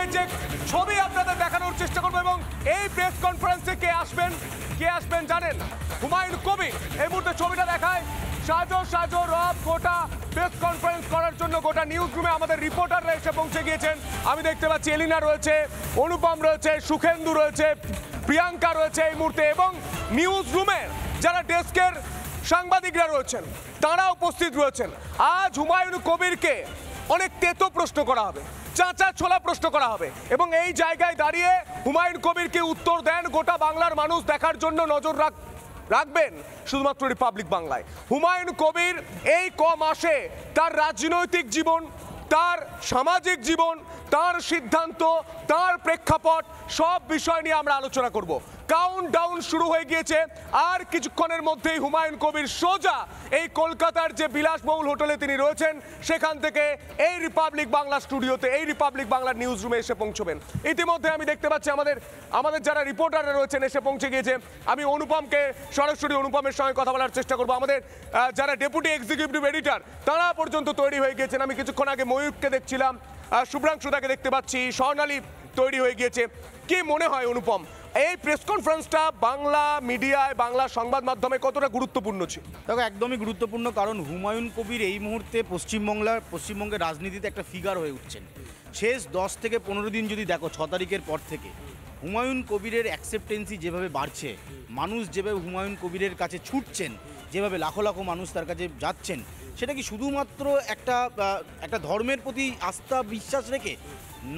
মুহূর্তে যে ছবি আপনাদের দেখানোর চেষ্টা করবো এবং এই প্রেস কনফারেন্সে কে আসবেন জানেন? হুমায়ুন কবির। এই মুহূর্তে ছবিটা দেখায়, সাজো রব গোটা প্রেস কনফারেন্স করার জন্য গোটা নিউজ রুমে আমাদের রিপোর্টাররা এসে পৌঁছে গিয়েছেন। আমি দেখতে পাচ্ছি এলিনা রয়েছে, অনুপম রয়েছে, সুখেন্দু রয়েছে, প্রিয়াঙ্কা রয়েছে এই মুহূর্তে, এবং নিউজ রুমের যারা ডেস্কের সাংবাদিকরা রয়েছেন তারা উপস্থিত রয়েছেন। আজ হুমায়ুন কবিরকে অনেক তেতো প্রশ্ন করা হবে, চাঁচা ছোলা প্রশ্ন করা হবে, এবং এই জায়গায় দাঁড়িয়ে হুমায়ুন কবিরকে উত্তর দেন গোটা বাংলার মানুষ দেখার জন্য নজর রাখবেন শুধুমাত্র রিপাবলিক বাংলায়। হুমায়ুন কবির এই মাসে তার রাজনৈতিক জীবন, তার সামাজিক জীবন, তার সিদ্ধান্ত, তার প্রেক্ষাপট সব বিষয় নিয়ে আমরা আলোচনা করব। কাউন্টডাউন শুরু হয়ে গিয়েছে, আর কিছুক্ষণের মধ্যেই হুমায়ুন কবির সোজা এই কলকাতার যে বিলাসবহুল হোটেলে তিনি রয়েছেন সেখান থেকে এই রিপাবলিক বাংলা স্টুডিওতে, এই রিপাবলিক বাংলার নিউজ রুমে এসে পৌঁছবেন। ইতিমধ্যে আমি দেখতে পাচ্ছি আমাদের যারা রিপোর্টাররা রয়েছেন এসে পৌঁছে গিয়েছে। আমি অনুপমকে সরাসরি অনুপমের সঙ্গে কথা বলার চেষ্টা করবো। আমাদের যারা ডেপুটি এক্সিকিউটিভ এডিটর তারা পর্যন্ত তৈরি হয়ে গিয়েছেন। আমি কিছুক্ষণ আগে ময়ূরকে দেখছিলাম, শুভ্রাংশুদাকে দেখতে পাচ্ছি, স্বর্ণালী তৈরি হয়ে গিয়েছে। কি মনে হয় অনুপম, এই প্রেস কনফারেন্সটা বাংলা মিডিয়ায়, বাংলা সংবাদ মাধ্যমে কতটা গুরুত্বপূর্ণ ছিল? দেখো, একদমই গুরুত্বপূর্ণ, কারণ হুমায়ুন কবির এই মুহূর্তে পশ্চিমবঙ্গের রাজনীতিতে একটা ফিগার হয়ে উঠছেন। শেষ 10 থেকে 15 দিন যদি দেখো, 6 তারিখের পর থেকে হুমায়ুন কবিরের অ্যাকসেপ্টেন্সি যেভাবে বাড়ছে, মানুষ যেভাবে হুমায়ুন কবিরের কাছে ছুটছেন, যেভাবে লাখো লাখো মানুষ তার কাছে যাচ্ছেন, সেটা কি শুধুমাত্র একটা ধর্মের প্রতি আস্থা বিশ্বাস রেখে,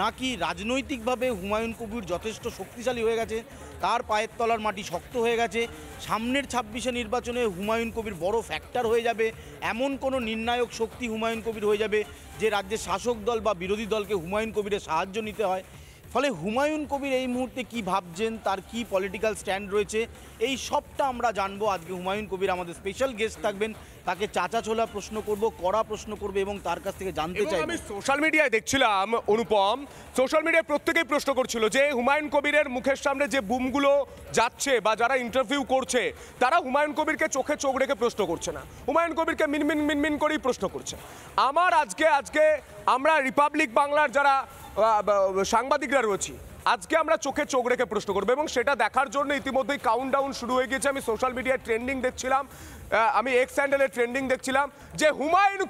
নাকি রাজনৈতিকভাবে হুমায়ুন কবির যথেষ্ট শক্তিশালী হয়ে গেছে, তার পায়ের তলার মাটি শক্ত হয়ে গেছে, সামনের 26শে নির্বাচনে হুমায়ুন কবির বড় ফ্যাক্টর হয়ে যাবে, এমন কোনো নির্ণায়ক শক্তি হুমায়ুন কবির হয়ে যাবে যে রাজ্যের শাসক দল বা বিরোধী দলকে হুমায়ুন কবিরের সাহায্য নিতে হয়। ফলে হুমায়ুন কবির এই মুহূর্তে কি ভাবছেন, তার কি পলিটিক্যাল স্ট্যান্ড রয়েছে, এই সবটা আমরা জানবো। আজকে হুমায়ুন কবির আমাদের স্পেশাল গেস্ট থাকবেন, তাকে চাচা ছোলা প্রশ্ন করব, কড়া প্রশ্ন করবে এবং তার কাছ থেকে জানতে চাই। আমি সোশ্যাল মিডিয়ায় দেখছিলাম অনুপম, সোশ্যাল মিডিয়ায় প্রত্যেকেই প্রশ্ন করছিল যে হুমায়ুন কবিরের মুখের সামনে যে বুমগুলো যাচ্ছে বা যারা ইন্টারভিউ করছে তারা হুমায়ুন কবিরকে চোখে চোখ রেখে প্রশ্ন করছে না, হুমায়ুন কবিরকে মিনমিন করেই প্রশ্ন করছে। আমার আজকে আমরা রিপাবলিক বাংলার যারা সাংবাদিকরা রয়েছি, আজকে আমরা চোখে চোখ রেখে প্রশ্ন করবো এবং সেটা দেখার জন্য ইতিমধ্যেই কাউন্টডাউন শুরু হয়ে গেছে। আমি সোশ্যাল মিডিয়ায় ট্রেন্ডিং দেখছিলাম, আমি এক্স হ্যান্ডেলে ট্রেন্ডিং দেখছিলাম যে হুমায়ুন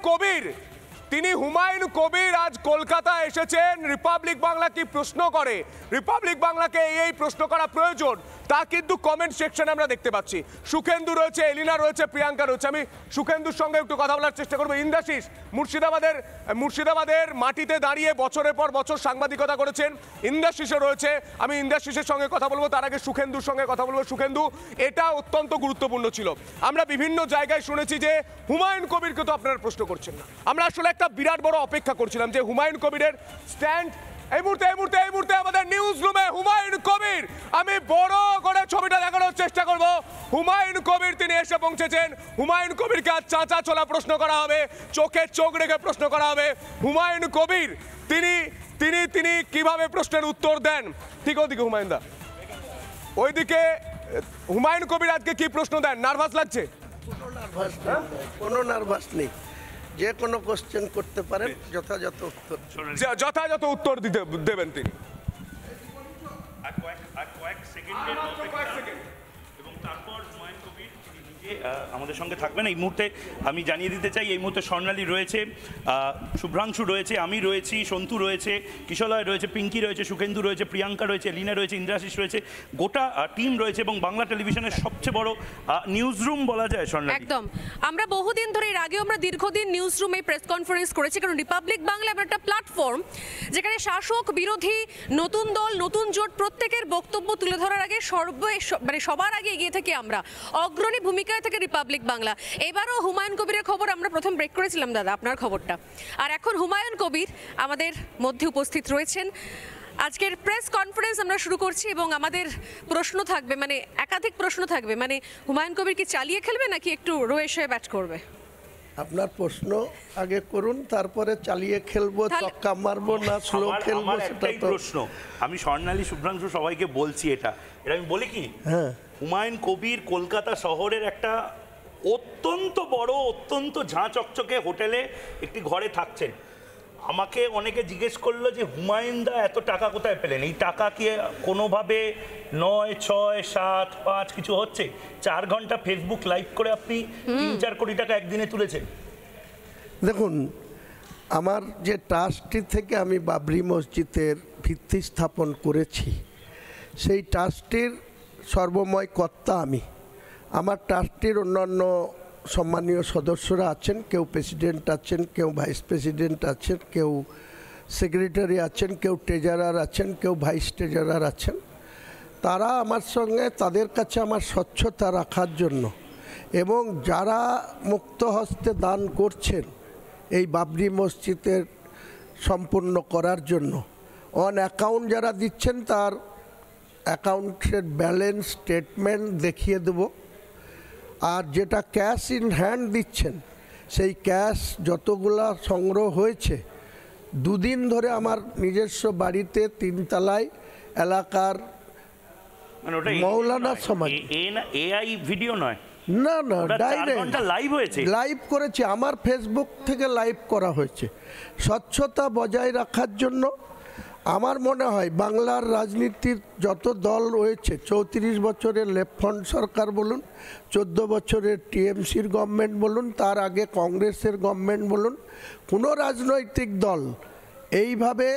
কবির আজ কলকাতায় এসেছেন। রিপাবলিক বাংলা কি প্রশ্ন করে, রিপাবলিক বাংলাকে এই প্রশ্ন করা প্রয়োজন, তা কিন্তু কমেন্ট সেকশনে আমরা দেখতে পাচ্ছি। সুখেন্দু রয়েছে, এলিনা রয়েছে, প্রিয়াঙ্কা রয়েছে। আমি সুখেন্দুর সঙ্গে একটু কথা বলার চেষ্টা করবো। ইন্দ্রাশিস মুর্শিদাবাদের মাটিতে দাঁড়িয়ে বছরের পর বছর সাংবাদিকতা করেছেন, ইন্দ্রাশিসও রয়েছে। আমি ইন্দ্রাশিসের সঙ্গে কথা বলবো, তার আগে সুখেন্দুর সঙ্গে কথা বলবো। সুখেন্দু, এটা অত্যন্ত গুরুত্বপূর্ণ ছিল। আমরা বিভিন্ন জায়গায় শুনেছি যে হুমায়ুন কবিরকে তো আপনারা প্রশ্ন করছেন না। আমরা আসলে একটা বিরাট বড় অপেক্ষা করছিলাম যে হুমায়ুন কবিরের স্ট্যান্ড। এই মুহূর্তে আমাদের নিউজ রুমে হুমায়ুন কবির, আমি বড় করে ছবিটা দেখানোর চেষ্টা করব। হুমায়ুন কবির তিনি এসে পৌঁছেছেন। হুমায়ুন কবিরকে আজ চাঁচা ছোলা প্রশ্ন করা হবে, চোখে চোখ রেখে প্রশ্ন করা হবে। হুমায়ুন কবির তিনি কিভাবে প্রশ্নের উত্তর দেন, ঠিক ওদিকে হুমায়ুন দা, ওইদিকে হুমায়ুন কবির আজকে কি প্রশ্ন দেন? নার্ভাস লাগছে? কোনো নার্ভাস নেই, যে কোনো কোশ্চেন করতে পারেন, যথাযথ উত্তর দেবেন তিনি। এবং তারপর হুমায়ুন কবির আমাদের সঙ্গে থাকবেন। এই মুহূর্তে আমি জানিয়ে দিতে চাই, এই মুহূর্তে স্বর্ণালী রয়েছে, শুভ্রাংশু রয়েছে, আমি রয়েছি, সন্তু রয়েছে, কিশলয় রয়েছে, পিঙ্কি রয়েছে, সুখেন্দু রয়েছে, প্রিয়াঙ্কা রয়েছে, লীনা রয়েছে, ইন্দ্রাশিস রয়েছে, গোটা টিম রয়েছে এবং বাংলা টেলিভিশনের সবচেয়ে বড় নিউজ রুম বলা যায় স্বর্ণালী। একদম, আমরা বহুদিন ধরে, এর আগেও আমরা দীর্ঘদিন নিউজ রুমে প্রেস কনফারেন্স করেছি, কারণ রিপাবলিক বাংলা এমন একটা প্ল্যাটফর্ম যেখানে শাসক বিরোধী, নতুন দল, নতুন জোট প্রত্যেকের বক্তব্য তুলে ধরার আগে সবার আগে এগিয়ে থাকি আমরা, অগ্রণী ভূমিকায় থেকে রিপাবলিক বাংলা। এবারও হুমায়ুন কবিরের খবর আমরা প্রথম ব্রেক করেছিলাম দাদা, আপনার খবরটা, আর এখন হুমায়ুন কবির আমাদের মধ্যে উপস্থিত রয়েছেন। আজকের প্রেস কনফারেন্স আমরা শুরু করছি এবং আমাদের প্রশ্ন থাকবে, মানে একাধিক প্রশ্ন থাকবে। মানে হুমায়ুন কবির কি চালিয়ে খেলবে নাকি একটু রোয়েশ হয়ে ব্যাট করবে? আপনার প্রশ্ন আগে করুন, তারপরে চালিয়ে খেলবো, ছক্কা মারবো না স্লো খেলবো, সেটা তো প্রশ্ন। আমি স্বর্ণালী, শুভ্রাংশু সবাইকে বলছি, এটা আমি বলি কি, হ্যাঁ, হুমায়ুন কবির কলকাতা শহরের একটা অত্যন্ত বড়, অত্যন্ত ঝাঁ চকচকে হোটেলে একটি ঘরে থাকছেন। আমাকে অনেকে জিজ্ঞেস করলো যে হুমায়ুন দা এত টাকা কোথায় পেলেন, এই টাকা কি কোনোভাবে 9, 6, 7, 5 কিছু হচ্ছে? 4 ঘন্টা ফেসবুক লাইভ করে আপনি 3-4 কোটি টাকা একদিনে তুলেছেন। দেখুন, আমার যে ট্রাস্টটি থেকে আমি বাবরি মসজিদের ভিত্তি স্থাপন করেছি, সেই ট্রাস্টটির সর্বময় কর্তা আমি। আমার ট্রাস্টটির অন্যান্য সম্মানীয় সদস্যরা আছেন, কেউ প্রেসিডেন্ট আছেন, কেউ ভাইস প্রেসিডেন্ট আছেন, কেউ সেক্রেটারি আছেন, কেউ ট্রেজারার আছেন, কেউ ভাইস ট্রেজারার আছেন। তারা আমার সঙ্গে, তাদের কাছে আমার স্বচ্ছতা রাখার জন্য এবং যারা মুক্ত হস্তে দান করছেন এই বাবরি মসজিদের সম্পূর্ণ করার জন্য, অন অ্যাকাউন্ট যারা দিচ্ছেন তার অ্যাকাউন্টের ব্যালেন্স স্টেটমেন্ট দেখিয়ে দেব। আর যেটা ক্যাশ ইন হ্যান্ড দিচ্ছেন, সেই ক্যাশ যতগুলা সংগ্রহ হয়েছে, 2 দিন ধরে আমার নিজস্ব বাড়িতে 3 তলায় এলাকার মানে ওটা মৌলানা সমাজ, এআই ভিডিও নয়, না না, ওটা 4 ডাইরেক্ট ঘন্টা লাইভ হয়েছে। লাইভ করেছে, আমার ফেসবুক থেকে লাইভ করা হয়েছে। স্বচ্ছতা বজায় রাখার জন্য আমার মনে হয় বাংলার রাজনীতির যত দল রয়েছে, 34 বছরের লেফট ফ্রন্ট সরকার বলুন, 14 বছরের টিএমসির গভর্নমেন্ট বলুন, তার আগে কংগ্রেসের গভর্নমেন্ট বলুন, কোনো রাজনৈতিক দল এইভাবে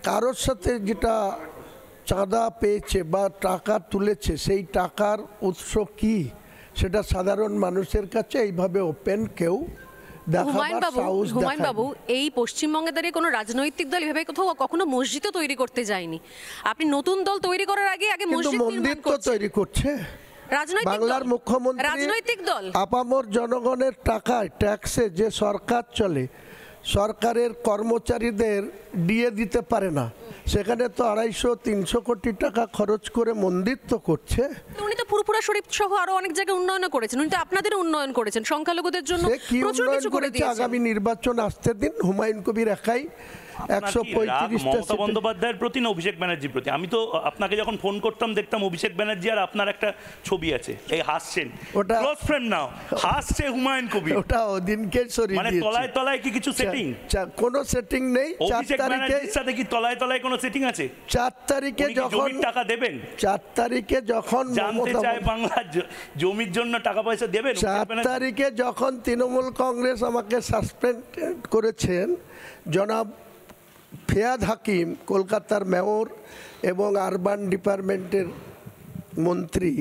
কারোর সাথে যেটা চাঁদা পেয়েছে বা টাকা তুলেছে, সেই টাকার উৎস কি সেটা সাধারণ মানুষের কাছে এইভাবে ওপেন কেউ হুমায়ুন বাবু, এই পশ্চিমবঙ্গে দাঁড়িয়ে কোনো রাজনৈতিক দল এভাবে কোথাও কখনো মসজিদও তৈরি করতে যায়নি। আপনি নতুন দল তৈরি করার আগে মসজিদ মন্দির তো তৈরি করছে বাংলার মুখ্যমন্ত্রী। রাজনৈতিক দল আপামর জনগণের টাকায় ট্যাক্সে যে সরকার চলে, সরকারের কর্মচারীদের দিয়ে দিতে পারে না, সেখানে তো 250-300 কোটি টাকা খরচ করে মন্দির তো করছে। উনি তো ফুরফুরা শরীফ সহ আরো অনেক জায়গায় উন্নয়ন করেছেন, উনি তো আপনাদের উন্নয়ন করেছেন, সংখ্যালঘুদের জন্য প্রচুর কিছু করে দিয়েছেন। আগামী নির্বাচন আসতে দিন, হুমায়ুন কবির একাই 135টা মমতা বন্দ্যোপাধ্যায়ের প্রতি না অভিষেক ব্যানার্জির প্রতি? আমি তো আপনাকে যখন ফোন করতাম দেখতাম অভিষেক ব্যানার্জি আর আপনার একটা ছবি আছে, এই হাসছেন, ওটা ক্লোজ ফ্রেন্ড নাও, হাসছে হুমায়ুন কবির, ওটা ওদিনকে সরিয়ে মানে দিয়েছে। তলায় তলায় কি কিছু সেটিং? কোনো সেটিং নেই। 4 অভিষেক তারিখে ব্যানার্জির সাথে কি তলায় তলায় কোনো সেটিং আছে? 4 তারিখে যখন টাকা দেবেন, 4 তারিখে যখন জানতে চায় বাংলা জমির জন্য টাকা পয়সা দেবেন। 4 তারিখে যখন তৃণমূল কংগ্রেস আমাকে সাসপেন্ড করেছেন, জনাব ফিয়াদ হাকিম কলকাতার মেয়র এবং আরবান ডিপার্টমেন্টের মন্ত্রী,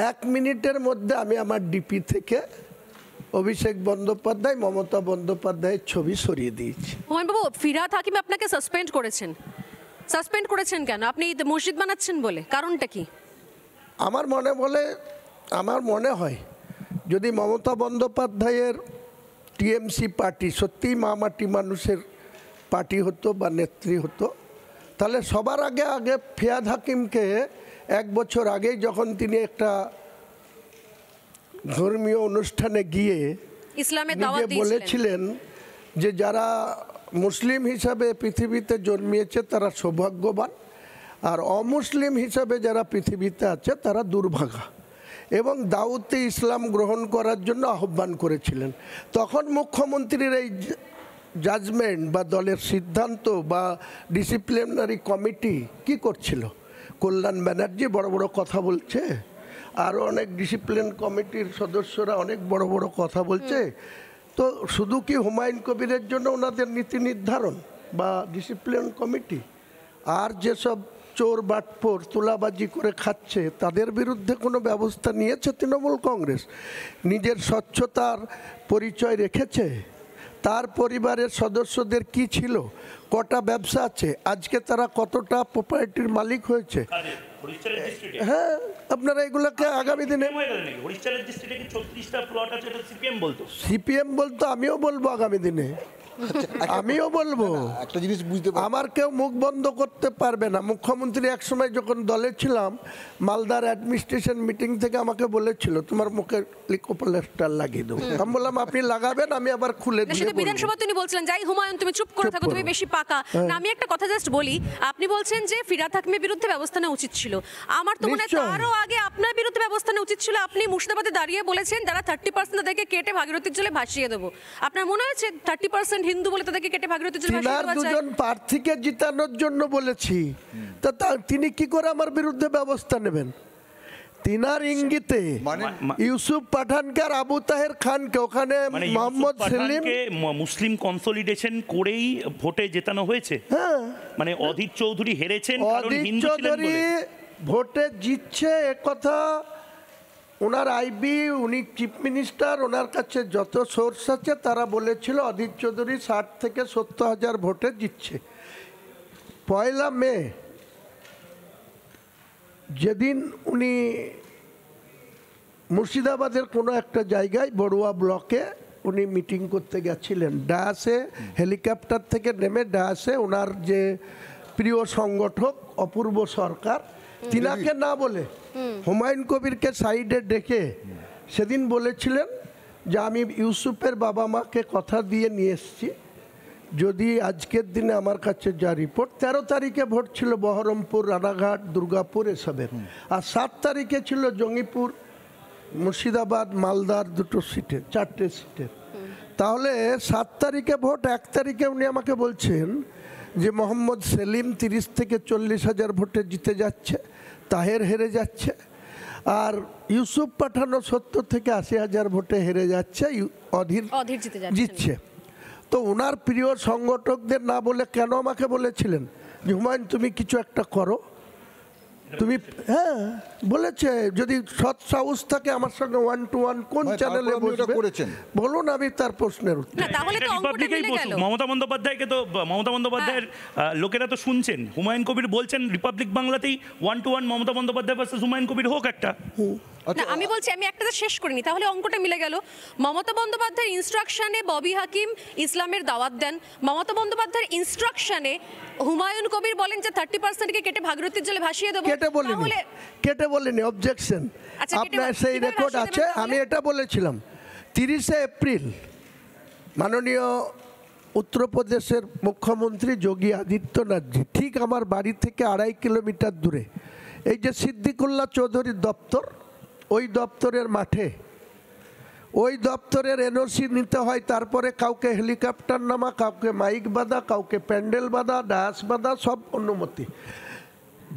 1 মিনিটের মধ্যে আমি আমার ডিপি থেকে অভিষেক বন্দ্যোপাধ্যায়, মমতা বন্দ্যোপাধ্যায়ের ছবি সরিয়ে দিয়েছি। হুমায়ুন বাবু, ফিরহাদ হাকিম আপনাকে সাসপেন্ড করেছেন কেন? আপনি মসজিদ বানাচ্ছেন বলে? কারণটা কি? আমার মনে হয় যদি মমতা বন্দ্যোপাধ্যায়ের টিএমসি পার্টি সত্যিই মামাটি মানুষের পার্টি হতো বা নেত্রী হতো, তাহলে সবার আগে ফিয়াদ হাকিমকে 1 বছর আগেই যখন তিনি একটা ধর্মীয় অনুষ্ঠানে গিয়ে ইসলামের দাওয়াত বলেছিলেন যে যারা মুসলিম হিসাবে পৃথিবীতে জন্মিয়েছে তারা সৌভাগ্যবান, আর অমুসলিম হিসাবে যারা পৃথিবীতে আছে তারা দুর্ভাগা, এবং দাউতে ইসলাম গ্রহণ করার জন্য আহ্বান করেছিলেন। তখন মুখ্যমন্ত্রীর এই জাজমেন্ট বা দলের সিদ্ধান্ত বা ডিসিপ্লিনারি কমিটি কি করছিল? কল্যাণ ব্যানার্জি বড় বড় কথা বলছে, আরও অনেক ডিসিপ্লিন কমিটির সদস্যরা অনেক বড় বড় কথা বলছে। তো শুধু কি হুমায়ুন কবিরের জন্য ওনাদের নীতি নির্ধারণ বা ডিসিপ্লিন কমিটি? আর যেসব চোর বাটপোর তোলাবাজি করে খাচ্ছে তাদের বিরুদ্ধে কোনো ব্যবস্থা নিয়েছে তৃণমূল কংগ্রেস? নিজের স্বচ্ছতার পরিচয় রেখেছে? তার পরিবারের সদস্যদের কি ছিল, কটা ব্যবসা আছে, আজকে তারা কতটা প্রপার্টির মালিক হয়েছে? হ্যাঁ, আপনারা এগুলোকে আগামী দিনে সিপিএম বলতো, আমিও বলবো আগামী দিনে, আমিও বলবো। একটা জিনিস বুঝতে আমার কেউ মুখ বন্ধ করতে পারবে না। মুখ্যমন্ত্রী একসময় যখন দলে ছিলাম, মালদার অ্যাডমিনিস্ট্রেশন মিটিং থেকে আমাকে বলেছিল তোমার মুখে লিকোপ্লাস্টার লাগিয়ে দেবো। আমি বললাম আপনি লাগাবেন, আমি আবার খুলে দিয়ে বলবো। বিধানসভা তিনি বলছিলেন যাই হুমায়ুন তুমি চুপ করে থাকো, তুমি বেশি পাকা না। আমি একটা কথা জাস্ট বলি, আপনি বলছেন যে ফিরহাদ হাকিমের বিরুদ্ধে ব্যবস্থা নেওয়া উচিত ছিল। আমার তো মনে হয় তারও আগে আপনার বিরুদ্ধে ব্যবস্থা নেওয়া উচিত ছিল। আপনি মুর্শিদাবাদে দাঁড়িয়ে বলেছেন যারা 30% তাদেরকে কেটে ভাগীরথীর জলে ভাসিয়ে দেবো। আপনার মনে হয়েছে 30% হিন্দু বলে তাদেরকে কেটে ভাগীরথীর জলে ভাসিয়ে তিনার দেওয়া যায়? দুজন প্রার্থীকে জিতানোর জন্য বলেছি, তিনি কি করে আমার বিরুদ্ধে ব্যবস্থা নেবেন? তিনার ইঙ্গিতে ইউসুফ পাঠানকে আর আবু তাহের খানকে ওখানে মানে মোহাম্মদ সেলিম মুসলিম কনসলিডেশন করেই ভোটে জেতানো হয়েছে। হ্যাঁ, মানে অধীর চৌধুরী হেরেছেন কারণ অধীর হিন্দু ছিলেন চৌধুরী বলে। ভোটে জিতছে একথা ওনার আইবি, উনি চিফ মিনিস্টার, ওনার কাছে যত সোর্স আছে তারা বলেছিল অধীর চৌধুরী 60 থেকে 70 হাজার ভোটে জিতছে। 1 মে যেদিন উনি মুর্শিদাবাদের কোনো একটা জায়গায় বড়ুয়া ব্লকে উনি মিটিং করতে গেছিলেন, ডায়াসে হেলিকপ্টার থেকে নেমে ডায়াসে ওনার যে প্রিয় সংগঠক অপূর্ব সরকার তিনাকে না বলে হুমায়ুন কবিরকে সাইডে ডেকে সেদিন বলেছিলেন যে আমি ইউসুফের বাবা মাকে কথা দিয়ে নিয়ে এসেছি, যদি আজকের দিনে আমার কাছে যা রিপোর্ট, 13 তারিখে ভোট ছিল বহরমপুর, রানাঘাট, দুর্গাপুর এসবের, আর 7 তারিখে ছিল জঙ্গিপুর, মুর্শিদাবাদ, মালদার 2টো সিটে, 4টে সিটের। তাহলে 7 তারিখে ভোট, 1 তারিখে উনি আমাকে বলছেন যে মোহাম্মদ সেলিম 30 থেকে 40 হাজার ভোটে জিতে যাচ্ছে, তাহের হেরে যাচ্ছে, আর ইউসুফ পাঠানো 70 থেকে 80 হাজার ভোটে হেরে যাচ্ছে, অধীর জিতছে। তো ওনার প্রিয় সংগঠকদের না বলে কেন আমাকে বলেছিলেন যে হুমায়ুন তুমি কিছু একটা করো, তুমি হ্যাঁ বলেছে, যদি সৎ সাহস থাকে আমার সঙ্গে 1 to 1 কোন চ্যানেলে বসবে বলুন, আমি তার প্রশ্নের উত্তর। মমতা বন্দ্যোপাধ্যায়কে তো মমতা বন্দ্যোপাধ্যায়ের লোকেরা তো শুনছেন, হুমায়ুন কবির বলছেন রিপাবলিক বাংলাতেই 1 to 1 মমতা বন্দ্যোপাধ্যায় ভার্সেস হুমায়ুন কবির হোক একটা। না আমি বলছি, আমি একটা শেষ করিনি, তাহলে অঙ্কটা মিলে গেল। মমতা বন্দ্যোপাধ্যায়ের ইনস্ট্রাকশনে ববি হাকিম ইসলামের দাওয়াত দেন, মমতা বন্দ্যোপাধ্যায়ের ইনস্ট্রাকশনে হুমায়ুন কবির বলেন যে 30%কে কেটে ভাগীরথীর জলে ভাসিয়ে দেবো। কেটে বলিনি, অবজেকশন, আপনার সেই রেকর্ড আছে। আমি এটা বলেছিলাম 30শে এপ্রিল মাননীয় উত্তরপ্রদেশের মুখ্যমন্ত্রী যোগী আদিত্যনাথজি ঠিক আমার বাড়ি থেকে 2.5 কিলোমিটার দূরে এই যে সিদ্দিকুল্লাহ চৌধুরীর দপ্তর, ওই দপ্তরের মাঠে, ওই দপ্তরের এনওসি নিতে হয়, তারপরে কাউকে হেলিকপ্টার নামা, কাউকে মাইক বাঁধা, কাউকে প্যান্ডেল বাঁধা, ডায়াস বাঁধা, সব অনুমতি।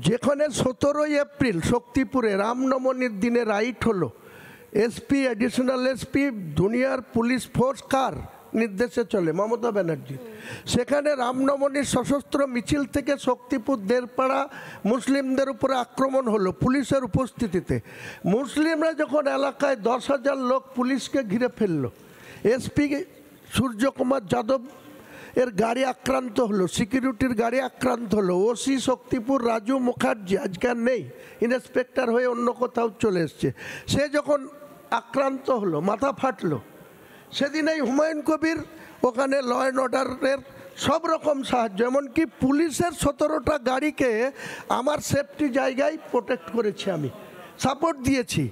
যেখানে 17 এপ্রিল শক্তিপুরে রামনবমীর দিনে রাইট হলো, এসপি, অ্যাডিশনাল এসপি, দুনিয়ার পুলিশ ফোর্স কার নির্দেশে চলে? মমতা ব্যানার্জি। সেখানে রামনবমীর সশস্ত্র মিছিল থেকে শক্তিপুর দেড়পাড়া মুসলিমদের উপরে আক্রমণ হলো পুলিশের উপস্থিতিতে। মুসলিমরা যখন এলাকায় 10,000 লোক পুলিশকে ঘিরে ফেললো, এসপি সূর্যকুমার যাদব এর গাড়ি আক্রান্ত হলো, সিকিউরিটির গাড়ি আক্রান্ত হলো, ওসি শক্তিপুর রাজু মুখার্জি আজকে আর নেই, ইন্সপেক্টর হয়ে অন্য কোথাও চলে এসছে, সে যখন আক্রান্ত হলো, মাথা ফাটলো, সেদিন এই হুমায়ুন কবির ওখানে ল অ্যান্ড অর্ডারের সব রকম সাহায্য, এমনকি পুলিশের 17টা গাড়িকে আমার সেফটি জায়গায় প্রোটেক্ট করেছি, আমি সাপোর্ট দিয়েছি।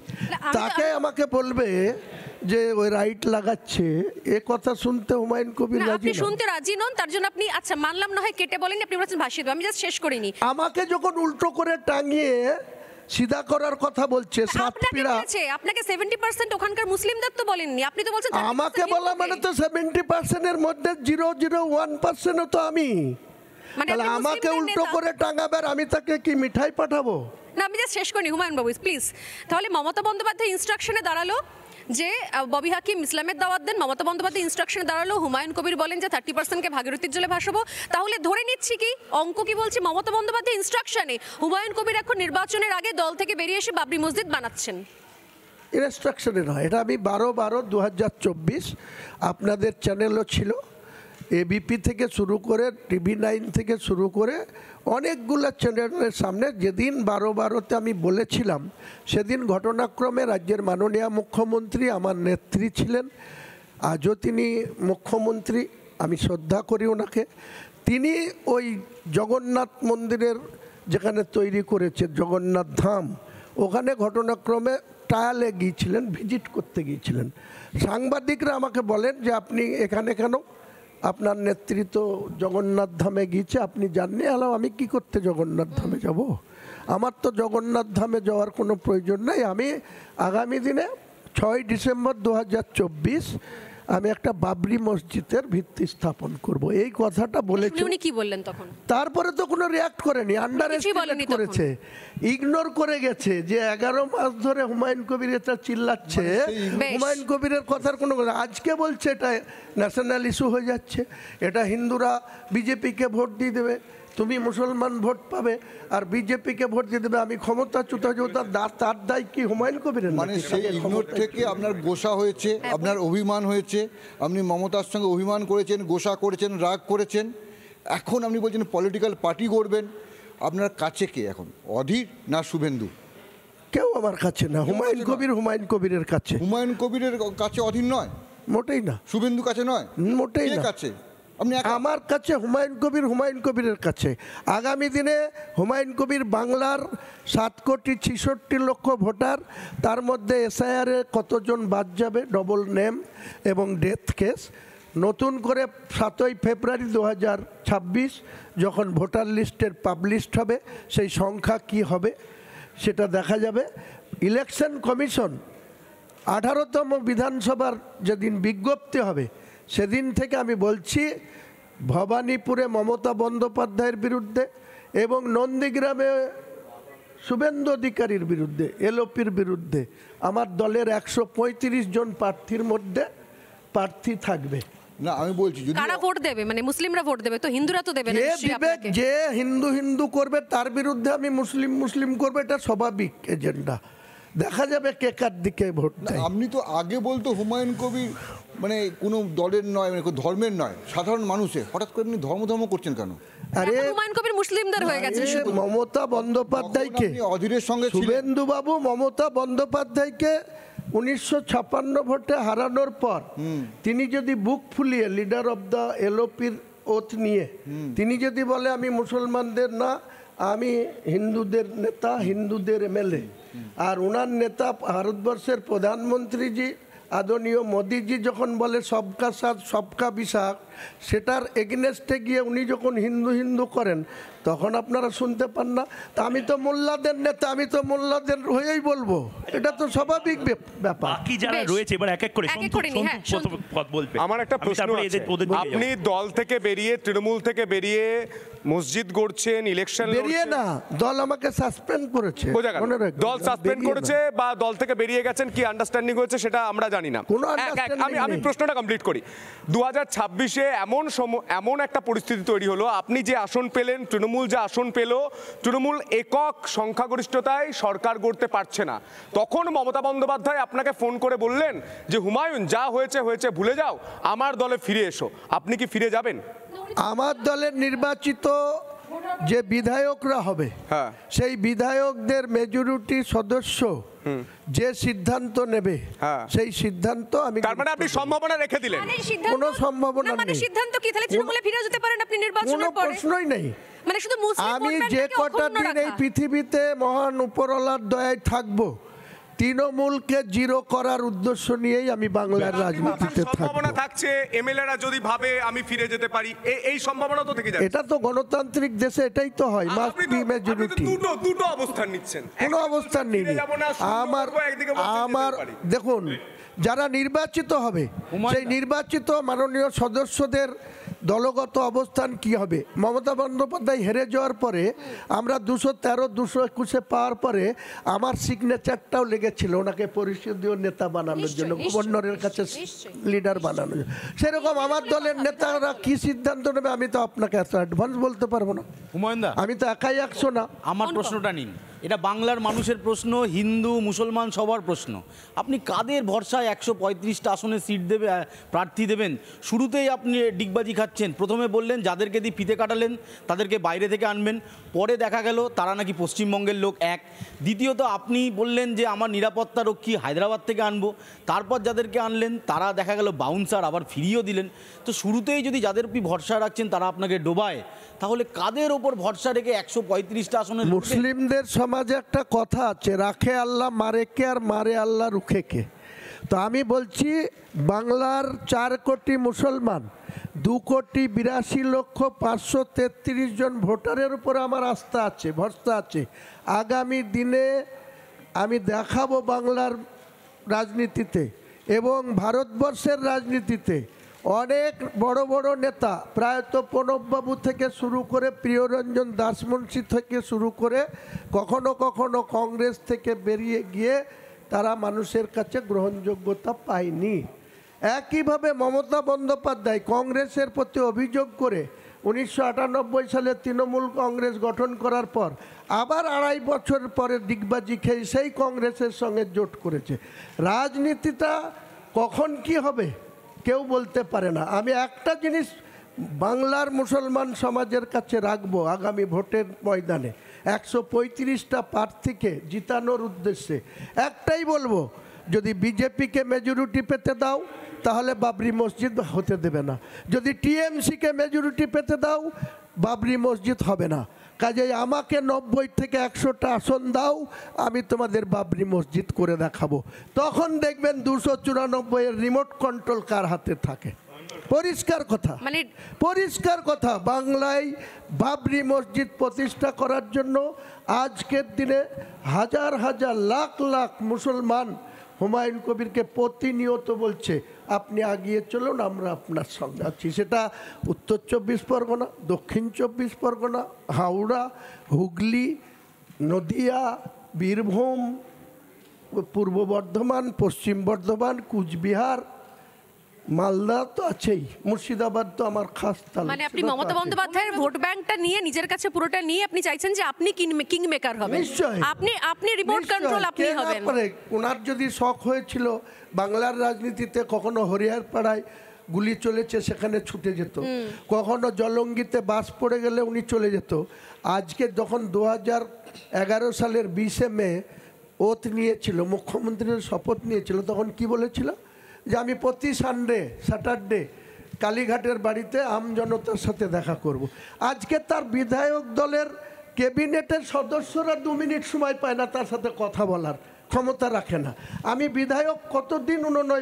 তাকে আমাকে বলবে যে ওই রাইট লাগাচ্ছে, এ কথা শুনতে হুমায়ুন কবির রাজি আপনি শুনতে রাজি নন, তার জন্য আপনি আচ্ছা মানলাম না হয় কেটে বলেন, আপনি বলছেন ভাসিয়ে দেব। আমি জাস্ট শেষ করিনি। আমাকে যখন উল্টো করে টাঙিয়ে সিধা করার কথা বলছে, আপনাকে 70% ওখানকার মুসলিমদের তো বলেননি, আপনি তো বলছেন আমাকে বলা মানে তো 70% এর মধ্যে 0.01% তো আমি, তাহলে আমাকে উল্টো করে টাঙাবে আর আমি তাকে কি মিঠাই পাঠাবো? না আমি জাস্ট শেষ করিনি হুমায়ুন বাবু প্লিজ। তাহলে মমতা বন্দ্যোপাধ্যায় ইনস্ট্রাকশনে দাঁড়ালো যে ববি হাকিম ইসলামের দাওয়াত দেন, মমতা বন্দ্যোপাধ্যায় ইনস্ট্রাকশনে দাঁড়ালো হুমায়ুন কবির বলেন যে 30%কে ভাগীরথীর জলে ভাসাবো। তাহলে ধরে নিচ্ছি কি অঙ্ক কি বলছি, মমতা বন্দ্যোপাধ্যায় ইনস্ট্রাকশনে হুমায়ুন কবির এখন নির্বাচনের আগে দল থেকে বেরিয়ে এসে বাবরি মসজিদ বানাচ্ছেন। ইনস্ট্রাকশনে নয়, এটা আমি 12/12/2024 আপনাদের চ্যানেলও ছিল, এবিপি থেকে শুরু করে TV9 থেকে শুরু করে অনেকগুলো চ্যানেলের সামনে যেদিন 12/12-তে আমি বলেছিলাম, সেদিন ঘটনাক্রমে রাজ্যের মাননীয় মুখ্যমন্ত্রী আমার নেত্রী ছিলেন, আজও তিনি মুখ্যমন্ত্রী, আমি শ্রদ্ধা করি ওনাকে। তিনি ওই জগন্নাথ মন্দিরের যেখানে তৈরি করেছে জগন্নাথ ধাম, ওখানে ঘটনাক্রমে ট্রায়ালে গিয়েছিলেন, ভিজিট করতে গিয়েছিলেন। সাংবাদিকরা আমাকে বলেন যে আপনি এখানে কেন, আপনার নেতৃত্ব জগন্নাথ ধামে গিয়েছে, আপনি জাননি? আলাম আমি কি করতে জগন্নাথ ধামে যাব? আমার তো জগন্নাথ ধামে যাওয়ার কোনো প্রয়োজন নাই। আমি আগামী দিনে 6 ডিসেম্বর 2024 আমি একটা বাবরি মসজিদের ভিত্তি স্থাপন করব, এই কথাটা বলেছে। উনি কি বললেন তখন? তারপরে তো কোনো রিয়াক্ট করেনি, আন্ডার কিছুই বলেনি এস্টিমেট তখন। করেছে, ইগনোর করে গেছে যে 11 মাস ধরে হুমায়ুন কবির এটা চিল্লাচ্ছে, বেশ। হুমায়ুন কবিরের কথার কোনো কথা। আজকে বলছে এটা ন্যাশনাল ইস্যু হয়ে যাচ্ছে, এটা হিন্দুরা বিজেপিকে ভোট দিয়ে দেবে, তুমি মুসলমান ভোট পাবে, আর বিজেপিকে ভোট দিয়ে দেবে, আমি ক্ষমতাচ্যুত তার দায় কি হুমায়ুন কবিরের? মানে সেই ইগনোর থেকে আপনার গোসা হয়েছে, আপনার অভিমান হয়েছে, আপনি মমতার সঙ্গে অভিমান করেছেন, গোসা করেছেন, রাগ করেছেন, এখন আপনি বলছেন পলিটিক্যাল পার্টি করবেন। আপনার কাছে কে এখন, অধীর না শুভেন্দু? কেউ আমার কাছে না, হুমায়ুন কবিরের কাছে। হুমায়ুন কবিরের কাছে অধীর নয়, মোটেই না। শুভেন্দু কাছে নয়, মোটেই কে না। কাছে? আপনি আমার কাছে হুমায়ুন কবিরের কাছে। আগামী দিনে হুমায়ুন কবির বাংলার 7,66,00,000 ভোটার, তার মধ্যে এসআইআরে কতজন বাদ যাবে, ডবল নেম এবং ডেথ কেস, নতুন করে 7ই ফেব্রুয়ারি 2026 যখন ভোটার লিস্টের পাবলিশড হবে, সেই সংখ্যা কি হবে সেটা দেখা যাবে। ইলেকশন কমিশন 18তম বিধানসভার যেদিন বিজ্ঞপ্তি হবে সেদিন থেকে আমি বলছি, ভবানীপুরে মমতা বন্দ্যোপাধ্যায়ের বিরুদ্ধে এবং নন্দীগ্রামে শুভেন্দু অধিকারীর বিরুদ্ধে, এলওপির বিরুদ্ধে আমার দলের 135 জন প্রার্থীর মধ্যে প্রার্থী থাকবে। না, আমি বলছি যদি কারা ভোট দেবে? মানে মুসলিমরা ভোট দেবে তো, হিন্দুরা তো দেবে না যে নিশ্চয়ই বিবেক, আপনাকে। যে হিন্দু করবে তার বিরুদ্ধে আমি মুসলিম করবে, এটা স্বাভাবিক এজেন্ডা। দেখা যাবে কে কার দিকে ভোট দেয়। আপনি তো আগে বলতো হুমায়ুন কবির মানে কোনো দলের নয়, মানে কোনো ধর্মের নয়, সাধারণ মানুষের, হঠাৎ করে আপনি ধর্ম করছেন কেন? আরে এখন হুমায়ুন কবির মুসলিমদের হয়ে গেছে শুধু। মমতা বন্দ্যোপাধ্যায়কে, আপনি অধীরের সঙ্গে ছিলেন। শুভেন্দু বাবু মমতা বন্দ্যোপাধ্যায়কে 1956 ভোটে হারানোর পর তিনি যদি বুক ফুলিয়ে লিডার অফ দ্য এলওপির ওথ নিয়ে তিনি যদি বলে আমি মুসলমানদের না, আমি হিন্দুদের নেতা, হিন্দুদের এমএলএ, আর ওনার নেতা ভারতবর্ষের প্রধানমন্ত্রীজি আদরণীয় মোদিজি যখন বলে সবকা সাথ সবকা বিসাক, সেটার এগেনেস্টে গিয়ে উনি যখন হিন্দু করেন, তখন আপনারা শুনতে পান না। তা আমি তো মোল্লাদের নেতা, আমি তো মোল্লাদের হয়েই বলবো, এটা তো স্বাভাবিক ব্যাপার। বাকি যারা বেশ। রয়েছে এবার এক এক করে এক এক করে নিই, হ্যাঁ, প্রথম পদ বলবে। আমার একটা আমি প্রশ্ন তারপরে আছে। ওদের দিকে আপনি যাবো। দল থেকে বেরিয়ে, তৃণমূল থেকে বেরিয়ে মসজিদ গড়ছেন, ইলেকশন বেরিয়ে না, দল আমাকে সাসপেন্ড করেছে, বোঝা গেল। মনে রাখবেন। দল সাসপেন্ড বেরিয়ে করেছে না। বা দল থেকে বেরিয়ে গেছেন, কি আন্ডারস্ট্যান্ডিং হয়েছে সেটা আমরা জানি না। কোনো আমি understanding নেই। প্রশ্নটা কমপ্লিট করি। 2026-এ এমন একটা পরিস্থিতি তৈরি হলো, আপনি যে আসন পেলেন, তৃণমূল যে আসন পেল, তৃণমূল একক সংখ্যাগরিষ্ঠতায় সরকার গড়তে পারছে না। তখন মমতা বন্দ্যোপাধ্যায় আপনাকে ফোন করে বললেন যে হুমায়ুন, যা হয়েছে হয়েছে, ভুলে যাও, আমার দলে ফিরে এসো। আপনি কি ফিরে যাবেন? আমার দলের নির্বাচিত যে বিধায়করা হবে, হ্যাঁ, সেই বিধায়কদের মেজরিটি সদস্য যে সিদ্ধান্ত নেবে, হ্যাঁ, সেই সিদ্ধান্ত আমি, তার মানে আপনি সম্ভাবনা রেখে দিলেন? মানে সিদ্ধান্ত- কোনো সম্ভাবনা না, মানে নেই। সিদ্ধান্ত কি তাহলে তৃণমূলে ফিরে যেতে পারেন আপনি কোনো নির্বাচনের পরে? প্রশ্নই নেই। মানে শুধু মুসলিম আমি ভোট যে ব্যাংকটাকে কটা অক্ষুণ্ণ দিন এই রাখা। পৃথিবীতে মহান উপরওয়ালার দয়ায় থাকবো, তৃণমূলকে জিরো করার উদ্দেশ্য নিয়েই আমি বাংলার রাজনীতিতে সম্ভাবনা থাকবো। থাকছে এমএলএরা যদি ভাবে আমি ফিরে যেতে পারি, এই সম্ভাবনা তো থেকে যাবে। এটা তো গণতান্ত্রিক দেশে এটাই তো হয়, মাস্ট আপনি বি তো মেজরিটি। দুটো অবস্থান নিচ্ছেন। কোনো অবস্থান নেই। ফিরে যাবো না, শুরু আমার করবো, একদিকে বলছেন যেতে আমার পারি। দেখুন, যারা নির্বাচিত হবে, সেই নির্বাচিত মাননীয় সদস্যদের দলগত অবস্থান কি হবে। মমতা বন্দ্যোপাধ্যায় হেরে যাওয়ার পরে আমরা 213, 221 পাওয়ার পরে আমার সিগনেচারটাও লেগেছিল ওনাকে পরিষদীয় নেতা বানানোর জন্য, নিশ্চয়ই, গভর্নরের কাছে নিশ্চয়ই। লিডার বানানোর জন্য। সেরকম আমার দলের নেতারা কি সিদ্ধান্ত নেবে আমি তো আপনাকে এত অ্যাডভান্স বলতে পারবো না। হুমায়ুনদা, আমি তো একাই 100 না। আমার প্রশ্নটা নিন। এটা বাংলার মানুষের প্রশ্ন, হিন্দু মুসলমান সবার প্রশ্ন। আপনি কাদের ভরসায় 135টা আসনে সিট দেবে, প্রার্থী দেবেন? শুরুতেই আপনি ডিগবাজি খাচ্ছেন। প্রথমে বললেন যাদেরকে দিয়ে ফিতে কাটালেন তাদেরকে বাইরে থেকে আনবেন, পরে দেখা গেল তারা নাকি পশ্চিমবঙ্গের লোক। দ্বিতীয়ত আপনি বললেন যে আমার নিরাপত্তা রক্ষী হায়দ্রাবাদ থেকে আনবো, তারপর যাদেরকে আনলেন তারা দেখা গেল বাউন্সার, আবার ফিরিয়েও দিলেন। তো শুরুতেই যদি যাদের উপর ভরসা রাখছেন তারা আপনাকে ডোবায়, তাহলে কাদের ওপর ভরসা রেখে 135টা আসনে? মুসলিমদের সমাজে একটা কথা আছে, রাখে আল্লাহ মারে কে, আর মারে আল্লাহ রুখে কে। তো আমি বলছি, বাংলার 4 কোটি মুসলমান, 2,82,533 জন ভোটারের উপর আমার আস্থা আছে, ভরসা আছে। আগামী দিনে আমি দেখাবো বাংলার রাজনীতিতে এবং ভারতবর্ষের রাজনীতিতে অনেক বড় বড় নেতা প্রায়ত প্রণববাবু থেকে শুরু করে প্রিয়রঞ্জন দাসমুন্সি থেকে শুরু করে কখনো কখনো কংগ্রেস থেকে বেরিয়ে গিয়ে তারা মানুষের কাছে গ্রহণযোগ্যতা পায়নি। একইভাবে মমতা বন্দ্যোপাধ্যায় কংগ্রেসের প্রতি অভিযোগ করে 1998 সালে তৃণমূল কংগ্রেস গঠন করার পর আবার 2.5 বছর পরে ডিগবাজি খেয়ে সেই কংগ্রেসের সঙ্গে জোট করেছে। রাজনীতিটা কখন কি হবে কেউ বলতে পারে না। আমি একটা জিনিস বাংলার মুসলমান সমাজের কাছে রাখবো, আগামী ভোটের ময়দানে 135টা প্রার্থীকে জিতানোর উদ্দেশ্যে একটাই বলবো, যদি বিজেপিকে মেজরিটি পেতে দাও তাহলে বাবরি মসজিদ হতে দেবে না, যদি টিএমসিকে মেজরিটি পেতে দাও বাবরি মসজিদ হবে না। কাজেই আমাকে 90 থেকে 100টা আসন দাও, আমি তোমাদের বাবরি মসজিদ করে দেখাবো। তখন দেখবেন 294-এর রিমোট কন্ট্রোল কার হাতে থাকে। পরিষ্কার কথা, মানে পরিষ্কার কথা, বাংলায় বাবরি মসজিদ প্রতিষ্ঠা করার জন্য আজকের দিনে হাজার হাজার লাখ লাখ মুসলমান হুমায়ুন কবিরকে প্রতিনিয়ত বলছে আপনি এগিয়ে চলুন, আমরা আপনার সঙ্গে আছি। সেটা উত্তর 24 পরগনা, দক্ষিণ 24 পরগনা, হাওড়া, হুগলি, নদিয়া, বীরভূম, পূর্ব বর্ধমান, পশ্চিম বর্ধমান, কুচবিহার, মালদা তো আছেই, মুর্শিদাবাদ তো আমার খাস তালুক। মানে আপনি মমতা বন্দ্যোপাধ্যায়ের ভোট ব্যাংকটা নিয়ে নিজের কাছে পুরোটা নিয়ে আপনি চাইছেন যে আপনি কিং মেকার হবেন। নিশ্চয়ই, আপনি রিমোট কন্ট্রোল আপনি হবেন। ওনার যদি শখ হয়েছিল বাংলার রাজনীতিতে, কখনো হরিয়ার পাড়ায় গুলি চলেছে সেখানে ছুটে যেত, কখনো জলঙ্গিতে বাস পড়ে গেলে উনি চলে যেত। আজকে যখন 2011 সালের 20 মে ওথ নিয়েছিল, মুখ্যমন্ত্রীর শপথ নিয়েছিল, তখন কি বলেছিল যে আমি প্রতি স্যাটারডে কালীঘাটের বাড়িতে আমজনতার সাথে দেখা করব। আজকে তার বিধায়ক দলের ক্যাবিনেটের সদস্যরা 2 মিনিট সময় পায় না তার সাথে কথা বলার ক্ষমতা রাখে না। আমি বিধায়ক কতদিন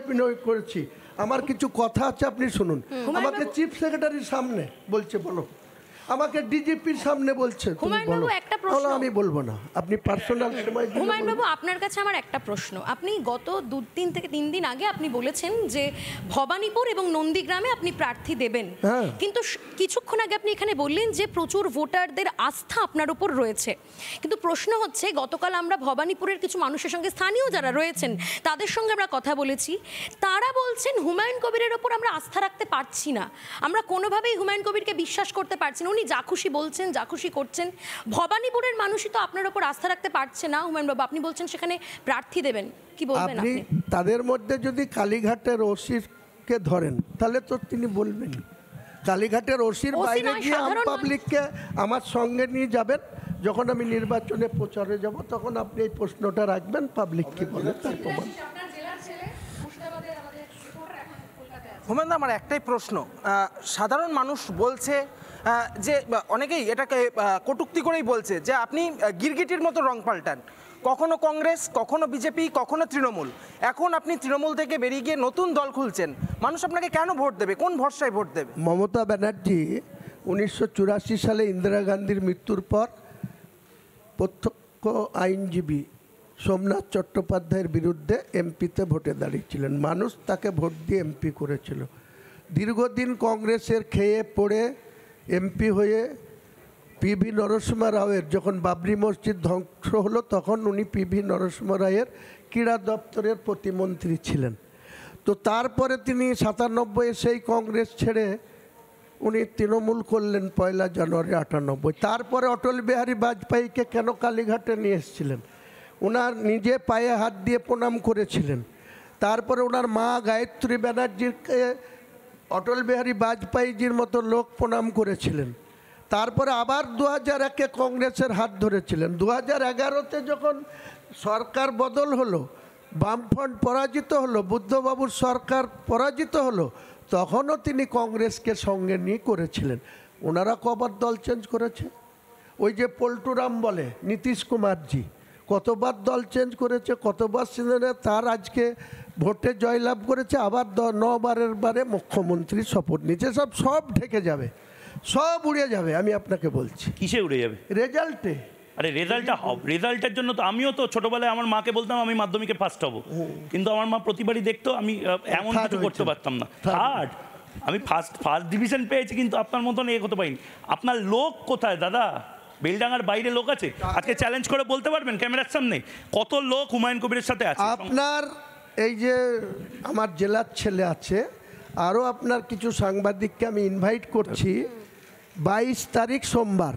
বিনয় করেছি, আমার কিছু কথা আছে আপনি শুনুন। আমাকে চিফ সেক্রেটারির সামনে বলছে বলো, আমাকে ডিজিপির সামনে বলছে হুমায়ুনবাবু একটা প্রশ্ন, আমি বলবো না, আপনি পার্সোনাল সময় দিন। হুমায়ুনবাবু আপনার কাছে আমার একটা প্রশ্ন, আপনি গত 2 থেকে 3 দিন আগে আপনি বলেছেন যে ভবানীপুর এবং নন্দীগ্রামে আপনি প্রার্থী দেবেন, কিন্তু কিছুক্ষণ আগে আপনি এখানে বললেন যে প্রচুর ভোটারদের আস্থা আপনার উপর রয়েছে। কিন্তু প্রশ্ন হচ্ছে, গতকাল আমরা ভবানীপুরের কিছু মানুষের সঙ্গে, স্থানীয় যারা রয়েছেন তাদের সঙ্গে আমরা কথা বলেছি, তারা বলছেন হুমায়ুন কবিরের ওপর আমরা আস্থা রাখতে পারছি না, আমরা কোনোভাবেই হুমায়ুন কবিরকে বিশ্বাস করতে পারছি না, উনি যা খুশি বলছেন, যা খুশি করছেন। ভবানীপুরের মানুষই তো আপনার উপর আস্থা রাখতে পারছে না হুমায়ুনবাবু, আপনি বলছেন সেখানে প্রার্থী দেবেন, কি বলবেন আপনি? তাদের মধ্যে যদি কালীঘাটের ওসিকে ধরেন তাহলে তো তিনি বলবেন, কালীঘাটের ওসির বাইরে গিয়ে পাবলিককে আমার সঙ্গে নিয়ে যাবেন, যখন আমি নির্বাচনে প্রচারে যাব তখন আপনি এই প্রশ্নটা রাখবেন, পাবলিক কি বলে তার প্রমাণ। হুমায়ুন, আমার একটাই প্রশ্ন, সাধারণ মানুষ বলছে যে অনেকেই এটাকে কটূক্তি করেই বলছে যে আপনি গিরগিটির মতো রং পাল্টান, কখনো কংগ্রেস, কখনো বিজেপি, কখনো তৃণমূল, এখন আপনি তৃণমূল থেকে বেরিয়ে গিয়ে নতুন দল খুলছেন, মানুষ আপনাকে কেন ভোট দেবে, কোন ভরসায় ভোট দেবে? মমতা ব্যানার্জি 1984 সালে ইন্দিরা গান্ধীর মৃত্যুর পর প্রত্যক্ষ আইনজীবী সোমনাথ চট্টোপাধ্যায়ের বিরুদ্ধে এমপিতে ভোটে দাঁড়িয়েছিলেন, মানুষ তাকে ভোট দিয়ে এমপি করেছিল। দীর্ঘদিন কংগ্রেসের খেয়ে পড়ে এমপি হয়ে পিভি নরসিংহ রাওয়ের যখন বাবরি মসজিদ ধ্বংস হলো তখন উনি পিভি নরসিংহ রায়ের ক্রীড়া দপ্তরের প্রতিমন্ত্রী ছিলেন। তো তারপরে তিনি 97 সেই কংগ্রেস ছেড়ে উনি তৃণমূল করলেন 1 জানুয়ারি 98। তারপরে অটল বিহারী বাজপেয়ীকে কেন কালীঘাটে নিয়ে এসেছিলেন, ওনার নিজে পায়ে হাত দিয়ে প্রণাম করেছিলেন। তারপরে ওনার মা গায়ত্রী ব্যানার্জিকে অটল বিহারী বাজপেয়ীজির মতো লোক প্রণাম করেছিলেন। তারপরে আবার 2001-এ কংগ্রেসের হাত ধরেছিলেন। 2011-তে যখন সরকার বদল হলো, বামফ্রন্ট পরাজিত হলো, বুদ্ধবাবুর সরকার পরাজিত হলো, তখনও তিনি কংগ্রেসকে সঙ্গে নিয়ে করেছিলেন। ওনারা কবার দল চেঞ্জ করেছে? ওই যে পল্টুরাম বলে নীতিশ কুমারজি কতবার দল চেঞ্জ করেছে, কতবার সিনেমা, তার আজকে ভোটে জয়লাভ করেছে, আবার 9 বারে মুখ্যমন্ত্রী শপথ নিচ্ছে। সব ঢেকে যাবে, সব উড়ে যাবে, আমি আপনাকে বলছি। কিসে উড়ে যাবে? রেজাল্টে। আরে রেজাল্টের জন্য তো আমিও তো ছোটবেলায় আমার মাকে বলতাম আমি মাধ্যমিকে ফার্স্ট হব, কিন্তু আমার মা প্রতিবারই দেখতো আমি এমন কিছু করতে পারতাম না। থার্ড, আমি ফার্স্ট ডিভিশন পেয়েছি, কিন্তু আপনার মতন এ হতে পারিনি। আপনার লোক কোথায় দাদা? বেলডাঙ্গার বাইরে লোক আছে? আজকে চ্যালেঞ্জ করে বলতে পারবেন ক্যামেরার সামনে কত লোক হুমায়ুন কবিরের সাথে আছে? আপনার এই যে আমার জেলার ছেলে আছে, আরও আপনার কিছু সাংবাদিককে আমি ইনভাইট করছি। 22 তারিখ সোমবার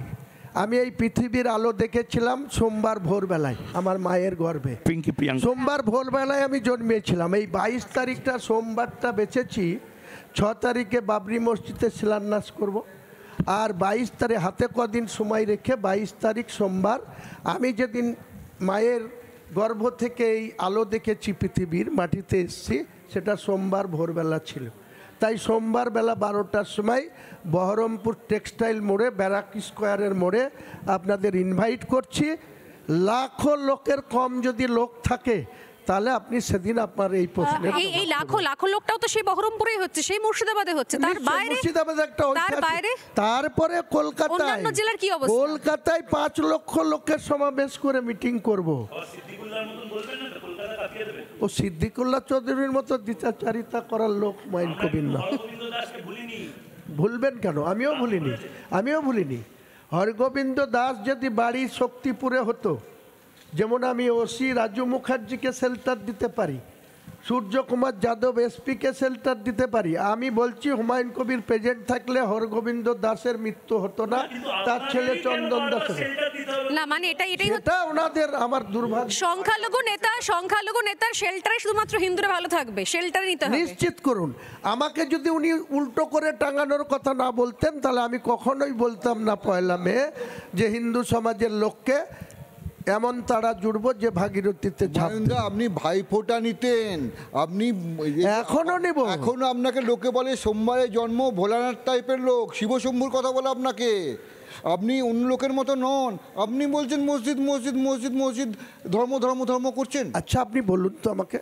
আমি এই পৃথিবীর আলো দেখেছিলাম সোমবার ভোরবেলায় আমার মায়ের গর্ভে। পিঙ্কি প্রিয়াঙ্কা সোমবার ভোরবেলায় আমি জন্মেছিলাম। এই 22 তারিখটা সোমবারটা বেছেছি। 6 তারিখে বাবরি মসজিদে শিলান্যাস করব। আর 22 তারিখ হাতে কদিন সময় রেখে 22 তারিখ সোমবার আমি যেদিন মায়ের গর্ভ থেকে এই আলো দেখেছি পৃথিবীর মাটিতে এসেছি, সেটা সোমবার ভোরবেলা ছিল। তাই সোমবার বেলা 12টার সময় বহরমপুর টেক্সটাইল মোড়ে ব্যারাক স্কোয়ারের মোড়ে আপনাদের ইনভাইট করছি। লাখো লোকের কম যদি লোক থাকে তাহলে আপনি সেদিন আপনার এই প্রশ্নে এই লাখো লোকটাও তো সেই বহরমপুরেই হচ্ছে, সেই মুর্শিদাবাদে হচ্ছে, তার বাইরে মুর্শিদাবাদে একটা তার বাইরে তারপরে কলকাতায় অন্যান্য জেলার কি অবস্থা? কলকাতায় 5 লক্ষ লোকের সমাবেশ করে মিটিং করব। ও সিদ্দিকুল্লাহ চৌধুরীর মতো দ্বিচারিতা করার লোক হুমায়ুন কবির না। ভুলবেন কেন? আমিও ভুলিনি। হরগোবিন্দ দাস যদি বাড়ি শক্তিপুরে হতো, যেমন আমি ওসি রাজু মুখার্জিকে শেল্টার দিতে পারি, সূর্যকুমার যাদব এসপিকে শেল্টার দিতে পারি, আমি বলছি হুমায়ুন কবির প্রেজেন্ট থাকলে হরগোবিন্দ দাসের মৃত্যু হতো না, তার ছেলে চন্দন দাসের। না মানে এটাই এটা ওনাদের আমার দুর্ভাগ্য। সংখ্যালঘু নেতার শেল্টারে শুধুমাত্র হিন্দুরা ভালো থাকবে, শেল্টারে নিতে হবে। নিশ্চিত করুন। আমাকে যদি উনি উল্টো করে টাঙানোর কথা না বলতেন তাহলে আমি কখনোই বলতাম না 1 মে যে হিন্দু সমাজের লোককে এমন তারা জুড়বো যে ভাগীরথীতে আপনি ভাইফোঁটা নিতেন, আপনি এখনো নিব। এখনো আপনাকে লোকে বলে সোমবারে জন্ম, ভোলানাথ টাইপের লোক, শিবশম্ভুর কথা বলে আপনাকে। আপনি অন্য লোকের মতো নন। আপনি বলছেন মসজিদ মসজিদ মসজিদ মসজিদ, ধর্ম ধর্ম ধর্ম করছেন। আচ্ছা আপনি বলুন তো আমাকে,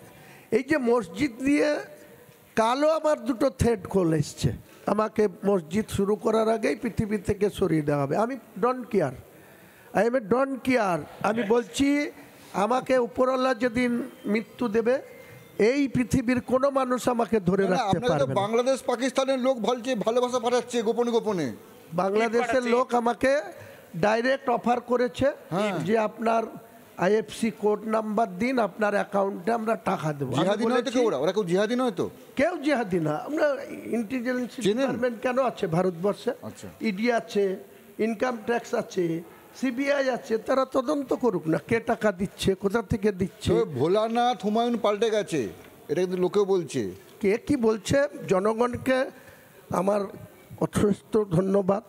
এই যে মসজিদ দিয়ে কালো আমার 2টো থ্রেড কল এসছে, আমাকে মসজিদ শুরু করার আগেই পৃথিবী থেকে সরিয়ে দেওয়া হবে। আমি ডোন্ট কেয়ার, আমি বলছি আমাকে উপরওয়ালা যেদিন মৃত্যু দেবে এই পৃথিবীর কোনো মানুষ আমাকে ধরে রাখতে পারবে না। বাংলাদেশ পাকিস্তানের লোক ভালোবাসা পাঠাচ্ছে গোপনে গোপনে। বাংলাদেশের লোক আমাকে ডাইরেক্ট অফার করেছে যে আপনার আইএফসি কোড নাম্বার দিন, আপনার অ্যাকাউন্টে আমরা টাকা দেবো। জিহাদি নয় তো কেউ, ওরা কেউ জিহাদি নয় তো? কেউ জিহাদি না। আমরা ইন্টেলিজেন্স ডিপার্টমেন্ট কেন আছে ভারতবর্ষে? ইডি আছে, ইনকাম ট্যাক্স আছে, সিবিআই আছে, তারা তদন্ত করুক না কে টাকা দিচ্ছে, কোথা থেকে দিচ্ছে। ভোলানাথ হুমায়ুন পাল্টে গেছে, এটা কিন্তু লোকেও বলছে। কে কি বলছে? জনগণকে আমার অথেষ্ট ধন্যবাদ,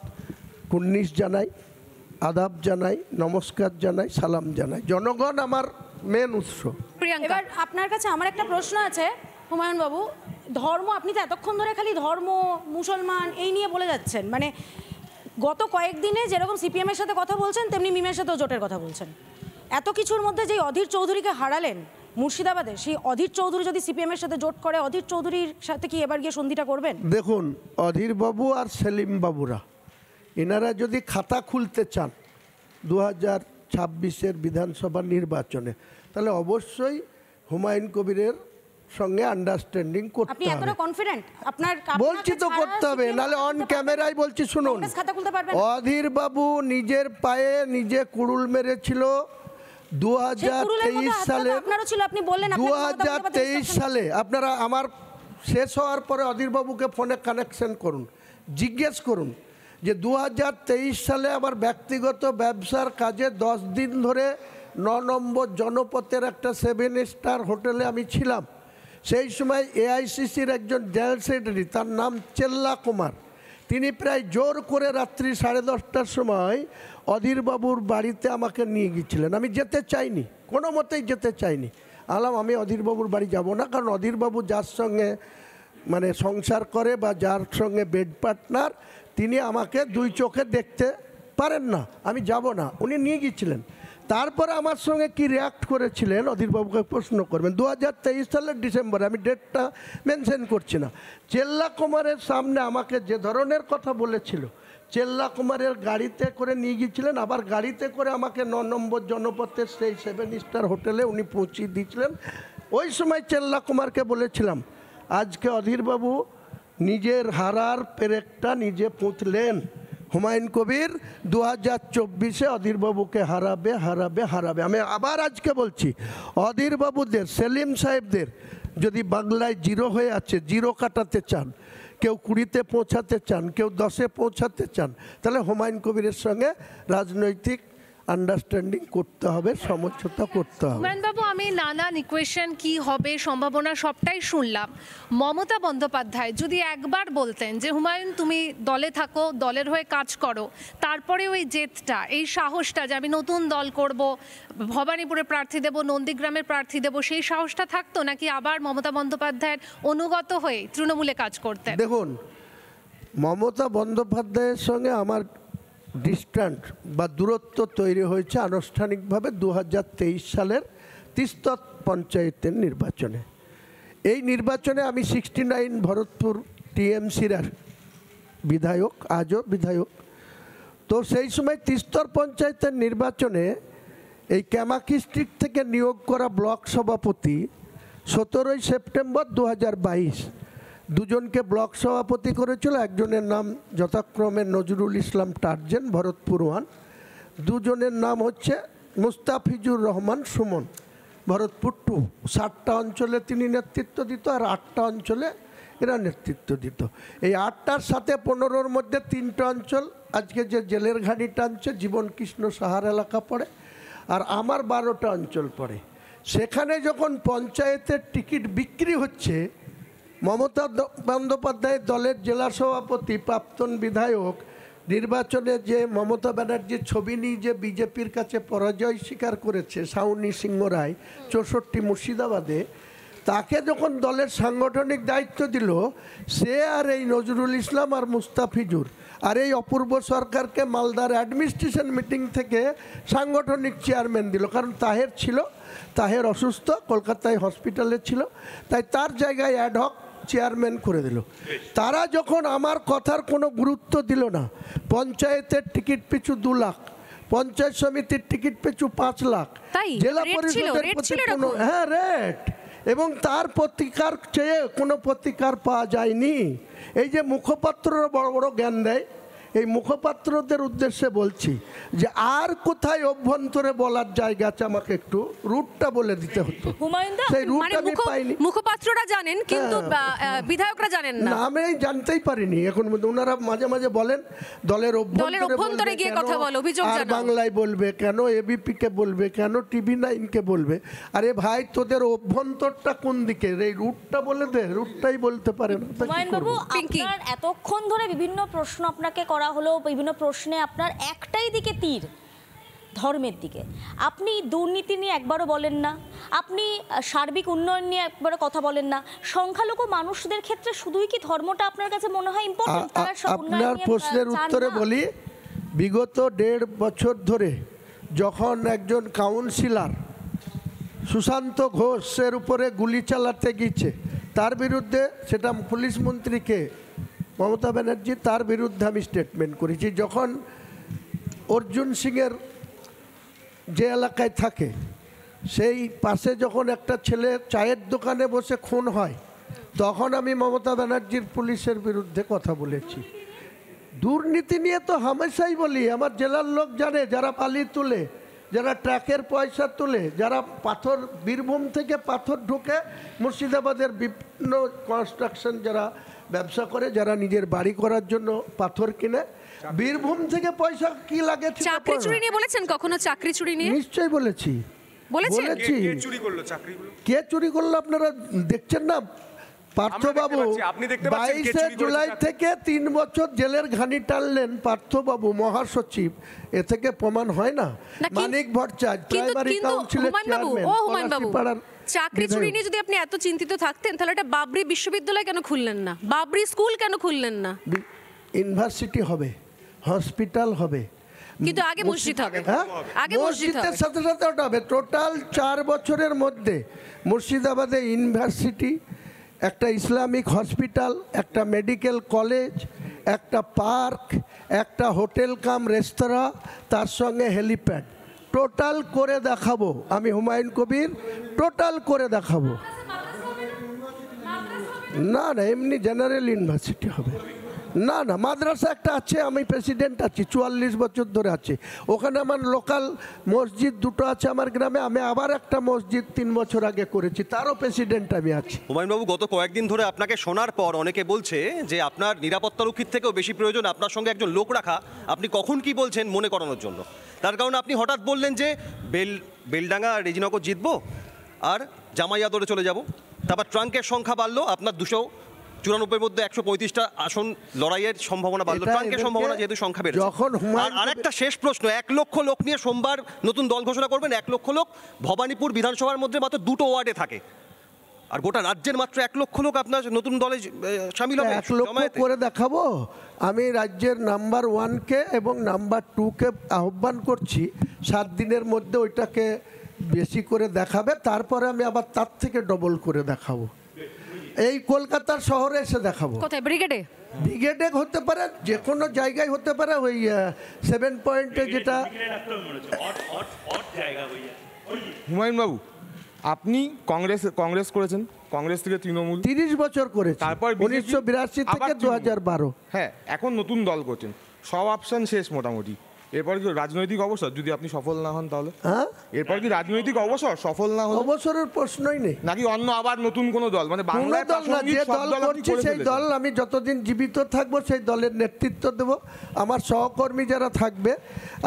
কুর্নিশ জানাই, আদাব জানাই, নমস্কার জানাই, সালাম জানাই। জনগণ আমার মেন উৎস। এবার আপনার কাছে আমার একটা প্রশ্ন আছে হুমায়ুন বাবু, ধর্ম আপনি তো এতক্ষণ ধরে খালি ধর্ম মুসলমান এই নিয়ে বলে যাচ্ছেন, মানে গত কয়েকদিনে যেরকম সিপিএমের সাথে কথা বলছেন তেমনি মিমের সাথেও জোটের কথা বলছেন। এত কিছুর মধ্যে যেই অধীর চৌধুরীকে হারালেন মুর্শিদাবাদে, সেই অধীর চৌধুরী যদি সিপিএমের সাথে জোট করে, অধীর চৌধুরীর সাথে কি এবার গিয়ে সন্ধিটা করবেন? দেখুন, অধীর বাবু আর সেলিম বাবুরা এনারা যদি খাতা খুলতে চান 2026-এর বিধানসভা নির্বাচনে, তাহলে অবশ্যই হুমায়ুন কবিরের সঙ্গে আন্ডারস্ট্যান্ডিং করতে হবে। আপনি এতটা কনফিডেন্ট? আপনার বলছি তো করতে হবে, নাহলে অন ক্যামেরায় বলছি। শুনুন, অধীর বাবু নিজের পায়ে নিজে কুড়ুল মেরেছিল 2023 সালে। 2023 সালে আপনারা আমার শেষ হওয়ার পরে অধীর বাবুকে ফোনে কানেকশন করুন, জিজ্ঞেস করুন যে 2023 সালে আমার ব্যক্তিগত ব্যবসার কাজে 10 দিন ধরে 9 নম্বর জনপথের একটা 7 স্টার হোটেলে আমি ছিলাম। সেই সময় এআইসিসির একজন জেনারেল সেক্রেটারি, তার নাম চেল্লা কুমার, তিনি প্রায় জোর করে রাত্রি 10:30টার সময় অধীরবাবুর বাড়িতে আমাকে নিয়ে গিয়েছিলেন। আমি যেতে চাইনি, কোনো মতেই যেতে চাইনি। আমি অধীরবাবুর বাড়ি যাব না, কারণ অধীরবাবু যার সঙ্গে মানে সংসার করে বা যার সঙ্গে বেড পার্টনার, তিনি আমাকে 2 চোখে দেখতে পারেন না, আমি যাব না। উনি নিয়ে গিয়েছিলেন। তারপরে আমার সঙ্গে কি রিয়াক্ট করেছিলেন অধীরবাবুকে প্রশ্ন করবেন। 2023 সালের ডিসেম্বরে, আমি ডেটটা মেনশন করছি না, চেল্লা কুমারের সামনে আমাকে যে ধরনের কথা বলেছিল চেল্লা কুমারের গাড়িতে করে নিয়ে গিয়েছিলেন, আবার গাড়িতে করে আমাকে 9 নম্বর জনপথের সেই 7 স্টার হোটেলে উনি পৌঁছিয়ে দিয়েছিলেন। ওই সময় চেল্লা কুমারকে বলেছিলাম, আজকে অধীরবাবু নিজের হারার পেরেকটা নিজে পুঁতলেন। হুমায়ুন কবির 2024-এ অধীরবাবুকে হারাবে হারাবে হারাবে। আমি আবার আজকে বলছি, অধীরবাবুদের, সেলিম সাহেবদের যদি বাংলায় জিরো হয়ে আছে, জিরো কাটাতে চান, কেউ 20-তে পৌঁছাতে চান, কেউ 10-এ পৌঁছাতে চান, তাহলে হুমায়ুন কবিরের সঙ্গে রাজনৈতিক আন্ডারস্ট্যান্ডিং করতে হবে, সমঝোতা করতে হবে। হুমায়ুনবাবু, আমি নানান ইকুয়েশন কি হবে, সম্ভাবনা সবটাই শুনলাম। মমতা বন্দ্যোপাধ্যায় যদি একবার বলতেন যে হুমায়ুন তুমি দলে থাকো, দলের হয়ে কাজ করো, তারপরে ওই জেদটা, এই সাহসটা যে আমি নতুন দল করব, ভবানীপুরে প্রার্থী দেব, নন্দীগ্রামের প্রার্থী দেব, সেই সাহসটা থাকতো, নাকি আবার মমতা বন্দ্যোপাধ্যায়ের অনুগত হয়ে তৃণমূলে কাজ করতেন? দেখুন, মমতা বন্দ্যোপাধ্যায়ের সঙ্গে আমার ডিস্ট্যান্স বা দূরত্ব তৈরি হয়েছে আনুষ্ঠানিকভাবে 2023 সালের তিস্তর পঞ্চায়েতের নির্বাচনে। এই নির্বাচনে আমি 69 ভরতপুর টিএমসির বিধায়ক, আজও বিধায়ক। তো সেই সময় তিস্তর পঞ্চায়েতের নির্বাচনে এই ক্যামাকি স্ট্রিক্ট থেকে নিয়োগ করা ব্লক সভাপতি 17 সেপ্টেম্বর 2022 দুজনকে ব্লক সভাপতি করেছিল। একজনের নাম যথাক্রমে নজরুল ইসলাম টার্জেন, ভরতপুর 1। দুজনের নাম হচ্ছে মুস্তাফিজুর রহমান সুমন, ভরতপুর 2। 7টা অঞ্চলে তিনি নেতৃত্ব দিত, আর 8টা অঞ্চলে এরা নেতৃত্ব দিত। এই 8টার সাথে 15-র মধ্যে 3টা অঞ্চল আজকে যে জেলের ঘানি টানছে জীবন কৃষ্ণ সাহার এলাকা পড়ে, আর আমার 12টা অঞ্চল পড়ে। সেখানে যখন পঞ্চায়েতের টিকিট বিক্রি হচ্ছে, মমতা বন্দ্যোপাধ্যায় দলের জেলা সভাপতি, প্রাক্তন বিধায়ক, নির্বাচনে যে মমতা ব্যানার্জির ছবি নিয়ে যে বিজেপির কাছে পরাজয় স্বীকার করেছে সাউনি সিংহ রায় 64 মুর্শিদাবাদে, তাকে যখন দলের সাংগঠনিক দায়িত্ব দিল, সে আর এই নজরুল ইসলাম আর মুস্তাফিজুর আর এই অপূর্ব সরকারকে মালদার অ্যাডমিনিস্ট্রেশন মিটিং থেকে সাংগঠনিক চেয়ারম্যান দিল। কারণ তাহের ছিল, তাহের অসুস্থ, কলকাতায় হসপিটালে ছিল, তাই তার জায়গায় অ্যাডহক চেয়ারম্যান করে দিল। তারা যখন আমার কথার কোনো গুরুত্ব দিল না, পঞ্চায়েতের টিকিট পিছু 2 লাখ, পঞ্চায়েত সমিতির টিকিট পিছু 5 লাখ, জেলা পরিষদের হ্যাঁ রেট, এবং তার প্রতিকার চেয়ে কোনো প্রতিকার পাওয়া যায়নি। এই যে মুখপাত্ররা বড় বড় জ্ঞান দেয়, এই মুখপাত্রদের উদ্দেশ্যে বলছি যে আর কোথায় অভ্যন্তরে বলার জায়গা আছে, আমাকে একটু রুটটা বলে দিতে হতো। সেই রুটটা আমি পাইনি। মুখপাত্ররা জানেন, কিন্তু বিধায়করা জানেন না। আমি জানতেই পারিনি এখন। ওনারা মাঝে মাঝে বলেন দলের অভ্যন্তরে গিয়ে কথা বল, অভিযোগ জানাও, বাংলায় বলবে কেন, এবিপি কে বলবে কেন, TV9 কে বলবে। আরে ভাই, তোদের অভ্যন্তরটা কোন দিকে, এই রুটটা বলে দে। রুটটাই বলতে পারে না। হুমায়ুনবাবু, আপনার এতক্ষণ ধরে বিভিন্ন প্রশ্ন আপনাকে করা হলো, বিভিন্ন প্রশ্নে আপনার একটাই দিকে তীর, ধর্মের দিকে। আপনি দুর্নীতি নিয়ে একবারও বলেন না, আপনি সার্বিক উন্নয়ন নিয়ে একবারও কথা বলেন না। সংখ্যালঘু মানুষদের ক্ষেত্রে শুধুই কি ধর্মটা আপনার কাছে মনে হয় ইম্পর্টেন্ট? আপনার প্রশ্নের উত্তরে বলি, বিগত 1.5 বছর ধরে যখন একজন কাউন্সিলর সুশান্ত ঘোষের উপরে গুলি চালাতে গিয়েছে, তার বিরুদ্ধে, সেটা পুলিশ মন্ত্রীকে মমতা ব্যানার্জি, তার বিরুদ্ধে আমি স্টেটমেন্ট করেছি। যখন অর্জুন সিংয়ের যে এলাকায় থাকে, সেই পাশে যখন একটা ছেলে চায়ের দোকানে বসে খুন হয়, তখন আমি মমতা ব্যানার্জির পুলিশের বিরুদ্ধে কথা বলেছি। দুর্নীতি নিয়ে তো হামেশাই বলি, আমার জেলার লোক জানে, যারা বালি তুলে, যারা ট্রাকের পয়সা তুলে, যারা পাথর, বীরভূম থেকে পাথর ঢুকে মুর্শিদাবাদের বিভিন্ন কনস্ট্রাকশন যারা ব্যবসা করে, যারা নিজের বাড়ি করার জন্য পাথর কিনে, বীরভূম থেকে পয়সা কি লাগে। চাকরি চুরি নিয়ে বলেছেন কখনো? চাকরি চুরি নিয়ে নিশ্চয়ই বলেছি। কে চুরি করলো আপনারা দেখছেন না? পার্থবাবু 22 জুলাই থেকে 3 বছর জেলের ঘানি টানলেন পার্থবাবু, মহাসচিব। এ থেকে প্রমাণ হয় না? মানিক ভট্টাচার্য প্রাইমারি কাউন্সিলের চেয়ারম্যান। চাকরি চুরি নিয়ে যদি আপনি এত চিন্তিত থাকতেন, তাহলে এটা বাবরি বিশ্ববিদ্যালয় কেন খুললেন না? বাবরি স্কুল কেন খুললেন না? ইউনিভার্সিটি হবে, হসপিটাল হবে, কিন্তু আগে মসজিদ হবে। আগে মসজিদের সাথে সাথে ওটা হবে। টোটাল 4 বছরের মধ্যে মুর্শিদাবাদে ইউনিভার্সিটি, একটা ইসলামিক হসপিটাল, একটা মেডিকেল কলেজ, একটা পার্ক, একটা হোটেল কাম রেস্তোরাঁ, তার সঙ্গে হেলিপ্যাড, টোটাল করে দেখাবো। আমি হুমায়ুন কবির টোটাল করে দেখাবো। না না, এমনি জেনারেল ইউনিভার্সিটি হবে। না না, মাদ্রাসা একটা আছে, আমি প্রেসিডেন্ট আছি, 44 বছর ধরে আছি ওখানে। আমার লোকাল মসজিদ দুটো আছে আমার গ্রামে। আমি আবার একটা মসজিদ 3 বছর আগে করেছি, তারও প্রেসিডেন্ট আমি আছি। হুমায়ুনবাবু, গত কয়েকদিন ধরে আপনাকে শোনার পর অনেকে বলছে যে আপনার নিরাপত্তারক্ষীর থেকেও বেশি প্রয়োজন আপনার সঙ্গে একজন লোক রাখা, আপনি কখন কি বলছেন মনে করানোর জন্য। তার কারণে আপনি হঠাৎ বললেন যে বেলডাঙ্গা রেজিনগর জিতবো আর জামাইয়াদরে চলে যাব। তারপর ট্রাঙ্কের সংখ্যা বাড়লো, আপনার 294 মধ্যে 135টা আসন লড়াইয়ের সম্ভাবনা বাড়লো, ট্রাঙ্কের সম্ভাবনা যেহেতু সংখ্যা বেড়েছে। আর একটা শেষ প্রশ্ন, 1 লক্ষ লোক নিয়ে সোমবার নতুন দল ঘোষণা করবেন। 1 লক্ষ লোক ভবানীপুর বিধানসভার মধ্যে মাত্র 2টো ওয়ার্ডে থাকে, আর গোটা রাজ্যের মাত্র 1 লক্ষ লোক আপনার নতুন দলে শামিল হবে। 1 লক্ষ করে দেখাবো। আমি রাজ্যের নাম্বার 1কে এবং নাম্বার 2কে আহ্বান করছি 7 দিনের মধ্যে ওইটাকে বেশি করে দেখাবে, তারপরে আমি আবার তার থেকে ডবল করে দেখাবো। এই কলকাতার শহরে এসে দেখাবো। কোথায়? ব্রিগেডে? ব্রিগেডে হতে পারে, যে কোনো জায়গায় হতে পারে। ওই 7 পয়েন্টে যেটা। হুমায়ুন বাবু, আপনি কংগ্রেস করেছেন, কংগ্রেস থেকে তৃণমূল 30 বছর করেছে, তারপর 1982 থেকে 2012। হ্যাঁ, এখন নতুন দল করছেন, সব অপশন শেষ মোটামুটি। এরপর কি রাজনৈতিক অবসর, যদি আপনি সফল না হন তাহলে? হ্যাঁ, এরপর কি রাজনৈতিক অবসর, সফল না হলে? অবসরের প্রশ্নই নেই। নাকি অন্য আবার নতুন কোনো দল, মানে বাংলায় দল না, যে দল করছি সেই দল আমি যতদিন জীবিত থাকবো সেই দলের নেতৃত্ব দেব, আমার সহকর্মী যারা থাকবে।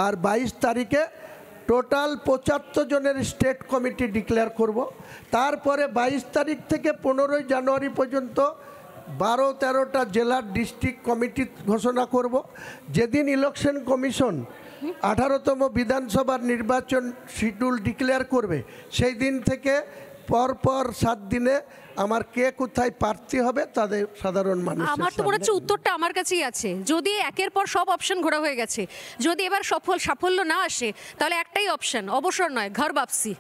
আর 22 তারিখে টোটাল 75 জনের স্টেট কমিটি ডিক্লেয়ার করব। তারপরে 22 তারিখ থেকে 15ই জানুয়ারি পর্যন্ত 12-13টা জেলার ডিস্ট্রিক্ট কমিটি ঘোষণা করব। যেদিন ইলেকশন কমিশন 18তম বিধানসভার নির্বাচন শিডিউল ডিক্লেয়ার করবে, সেই দিন থেকে পরপর 7 দিনে আমার কে কোথায় প্রার্থী হবে তাদের সাধারণ মানুষ। আমার তো মনে হচ্ছে উত্তরটা আমার কাছেই আছে। যদি একের পর সব অপশন ঘোরা হয়ে গেছে, যদি এবার সাফল্য না আসে, তাহলে একটাই অপশন, অবসর নয়, ঘর বাপসি।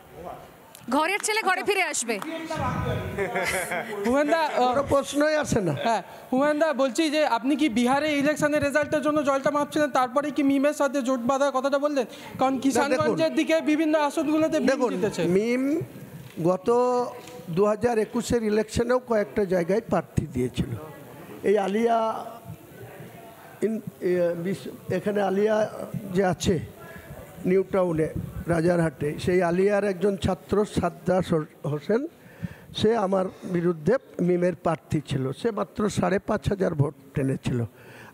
ঘরের ছেলে ঘরে ফিরে আসবে। হুমায়ুনদা, প্রশ্নই আসে না। হ্যাঁ হুমায়ুনদা, বলছি যে আপনি কি বিহারে ইলেকশনের রেজাল্টের জন্য জলটা মাপছিলেন, তারপরে কি মিমের সাথে জোট বাঁধার কথাটা বললেন? কারণ কিষানগঞ্জের দিকে বিভিন্ন আসনগুলোতে দেখুন, মিম গত 2021-এর ইলেকশনেও কয়েকটা জায়গায় প্রার্থী দিয়েছিল। এই আলিয়া এখানে আলিয়া যে আছে নিউ টাউনে রাজারহাটে, সেই আলিয়ার একজন ছাত্র সাদ্দার হোসেন, সে আমার বিরুদ্ধে মিমের প্রার্থী ছিল। সে মাত্র 5,500 ভোট টেনেছিল,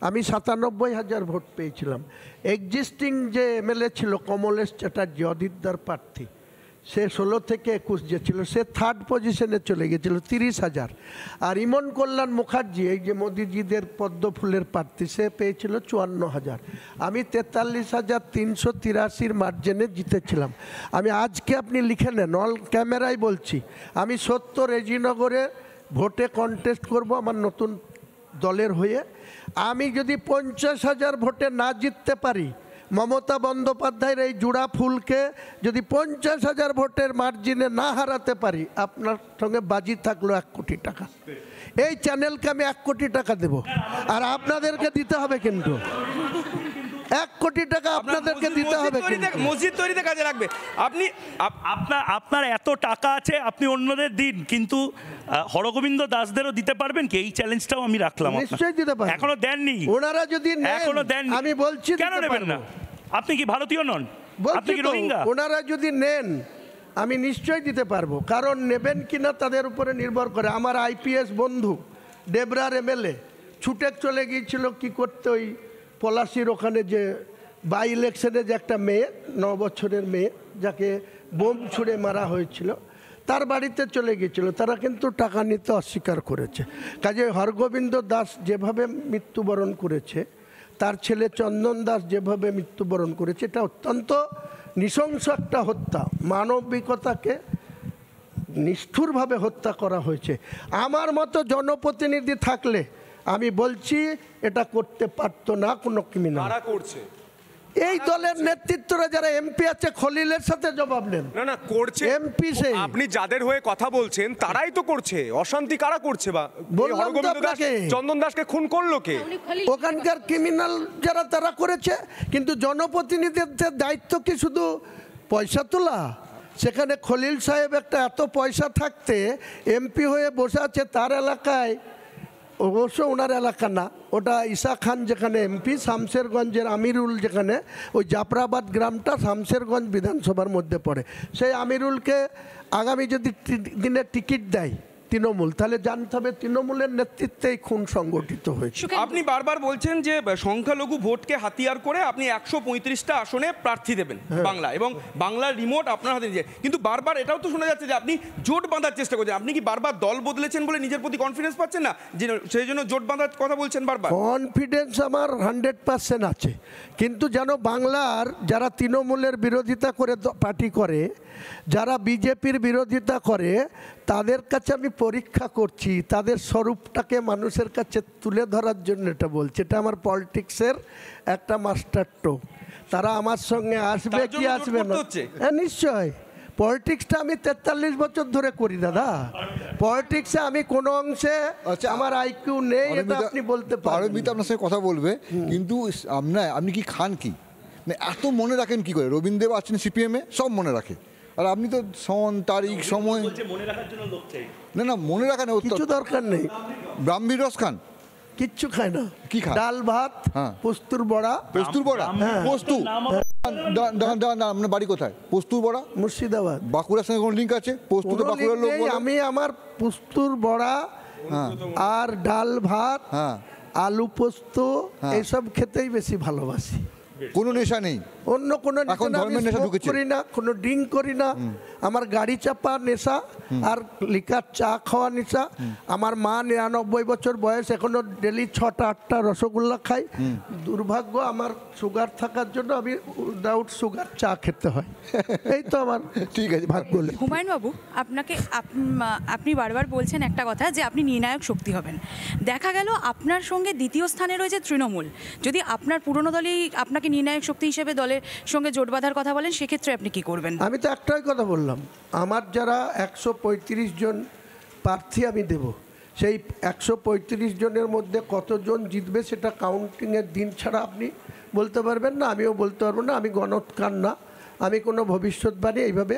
আমি 97,000 ভোট পেয়েছিলাম। এক্সিস্টিং যে এমএলএ ছিল কমলেশ চ্যাটার্জি, অদিতদার প্রার্থী, সে 16 থেকে 21 যে ছিল, সে 3rd পজিশনে চলে গেছিল, 30,000। আর ইমন কল্যাণ মুখার্জি, এই যে মোদিজিদের পদ্ম ফুলের প্রার্থী, সে পেয়েছিল 54,000। আমি 43,383 মার্জিনে জিতেছিলাম। আমি আজকে আপনি লিখে নেন, অল ক্যামেরায় বলছি, আমি 70 রেজিনগরে ভোটে কন্টেস্ট করব আমার নতুন দলের হয়ে। আমি যদি 50,000 ভোটে না জিততে পারি, মমতা বন্দ্যোপাধ্যায়ের এই জোড়া ফুলকে যদি 50,000 ভোটের মার্জিনে না হারাতে পারি, আপনার সঙ্গে বাজি থাকলো 1 কোটি টাকা। এই চ্যানেলকে আমি 1 কোটি টাকা দেব, আর আপনাদেরকে দিতে হবে কিন্তু 1 কোটি টাকা আপনাদেরকে দিতে হবে। মসজিদ তৈরিতে কাজে লাগবে। আপনি আপনার এত টাকা আছে, আপনি অন্যদের দিন, কিন্তু হরগোবিন্দ দাসদেরও দিতে পারবেন কি? এই চ্যালেঞ্জটাও আমি রাখলাম। নিশ্চয়ই দিতে পারবেন। এখনো দেননি। ওনারা যদি এখনো দেননি, আমি বলছি কেন নেবেন না? আপনি কি ভারতীয় নন? আপনি কি রোহিঙ্গা? ওনারা যদি নেন আমি নিশ্চয়ই দিতে পারবো, কারণ নেবেন কিনা তাদের উপরে নির্ভর করে। আমার আইপিএস বন্ধু ডেবরার এমএলএ ছুটে চলে গিয়েছিল কি করতে, ওই পলাশির ওখানে যে বাই ইলেকশনে যে একটা মেয়ে, 9 বছরের মেয়ে, যাকে বোম ছুঁড়ে মারা হয়েছিল, তার বাড়িতে চলে গিয়েছিল। তারা কিন্তু টাকা নিতে অস্বীকার করেছে। কাজে হরগোবিন্দ দাস যেভাবে মৃত্যুবরণ করেছে, তার ছেলে চন্দন দাস যেভাবে মৃত্যুবরণ করেছে, এটা অত্যন্ত নৃশংস একটা হত্যা, মানবিকতাকে নিষ্ঠুরভাবে হত্যা করা হয়েছে। আমার মতো জনপ্রতিনিধি থাকলে আমি বলছি এটা করতে পারতো না কোনো ক্রিমিনাল। কারা করছে? এই দলের নেতৃত্বরা যারা এমপি আছে খলিলের সাথে জবাব নেন। না না করছে এমপি সেই আপনি যাদের হয়ে কথা বলছেন তারাই তো করছে, অশান্তি কারা করছে? বা বললাম তো হরগোবিন্দ দাস আপনাকে। চন্দন দাসকে খুন করলো কে? ওখানকার ক্রিমিনাল যারা তারা করেছে, কিন্তু জনপ্রতিনিধিদের দায়িত্ব কি শুধু পয়সা তোলা? সেখানে খলিল সাহেব একটা এত পয়সা থাকতে এমপি হয়ে বসে আছে তার এলাকায়, অবশ্য ওনার এলাকা না, ওটা ঈসা খান যেখানে এমপি, শামশেরগঞ্জের আমিরুল যেখানে, ওই জাফরাবাদ গ্রামটা শামশেরগঞ্জ বিধানসভার মধ্যে পড়ে। সেই আমিরুলকে আগামী যদি দিনে টিকিট দেয় তৃণমূল, তাহলে জানতে হবে তৃণমূলের নেতৃত্বেই খুন সংগঠিত হয়েছে। আপনি বারবার বলছেন যে সংখ্যালঘু ভোটকে হাতিয়ার করে আপনি 135টা আসনে প্রার্থী দেবেন বাংলা, এবং বাংলার রিমোট আপনার হাতে নিয়ে, কিন্তু বারবার এটাও তো শোনা যাচ্ছে যে আপনি জোট বাঁধার চেষ্টা করছেন। আপনি কি বারবার দল বদলেছেন বলে নিজের প্রতি কনফিডেন্স পাচ্ছেন না, যে সেই জন্য জোট বাঁধার কথা বলছেন বারবার? কনফিডেন্স আমার 100% আছে, কিন্তু যেন বাংলার যারা তৃণমূলের বিরোধিতা করে পার্টি করে, যারা বিজেপির বিরোধিতা করে, তাদের কাছে আমি পরীক্ষা করছি, তাদের স্বরূপটাকে মানুষের কাছে তুলে ধরার জন্য এটা বলছি। এটা আমার পলিটিক্সের একটা মাস্টার টো। তারা আমার সঙ্গে আসবে কি আসবে না, হ্যাঁ নিশ্চয়। পলিটিক্সটা আমি 43 বছর ধরে করি দাদা। পলিটিক্সে আমি কোনো অংশে আমার আইকিউ নেই এটা আপনি বলতে পারেন। পারমিতা আপনার সঙ্গে কথা বলবে, কিন্তু আপনি কি খান কি, মানে এত মনে রাখেন কি করে? রবীন্দ্রদেব আছেন সিপিএমে, সব মনে রাখে, আর আপনি তো সন তারিখ সময় মনে রাখার জন্য লোক চাই। না মনে রাখেন, কিছু দরকার নেই। ব্রাহ্মীর রস খান? কিচ্ছু খায় না। কি খান? ডাল ভাত, পোস্তুর বড়া। পোস্তুর বড়া? পোস্তু আপনার বাড়ি কোথায়? পোস্তুর বড়া মুর্শিদাবাদ। বাঁকুড়ার সঙ্গে কোনো লিঙ্ক আছে? পোস্তু তো বাঁকুড়ার লোক। আমি আমার পোস্তুর বড়া আর ডাল ভাত, আলু পোস্ত এইসব খেতেই বেশি ভালোবাসি। কোনো নেশা নেই, অন্য কোনো নেশা করি না, কোনো ড্রিঙ্ক করি না। আমার গাড়ি চাপা নেশা আর লিকার চা খাওয়া নেশা। আমার মা 99 বছর বয়স, এখনো ডেলি 6টা-8টা রসগোল্লা খাই। দুর্ভাগ্য আমার সুগার থাকার জন্য আমি উইদাউট সুগার চা খেতে হয়। এই তো আমার ঠিক আছে ভাগ্য। হুমায়ুন বাবু, আপনি বারবার বলছেন একটা কথা যে আপনি নির্ণায়ক শক্তি হবেন। দেখা গেল আপনার সঙ্গে দ্বিতীয় স্থানে রয়েছে তৃণমূল। যদি আপনার পুরনো দলই আপনাকে নির্ণায়ক শক্তি হিসেবে দলের সঙ্গে জোট বাঁধার কথা বলেন, সেক্ষেত্রে আপনি কি করবেন? আমি তো একটাই কথা বললাম, আমার যারা 135 জন প্রার্থী আমি দেব, সেই 135 জনের মধ্যে কতজন জিতবে সেটা কাউন্টিংয়ের দিন ছাড়া আপনি বলতে পারবেন না, আমিও বলতে পারবো না। আমি গণৎকার না, আমি কোনো ভবিষ্যৎবাণী এইভাবে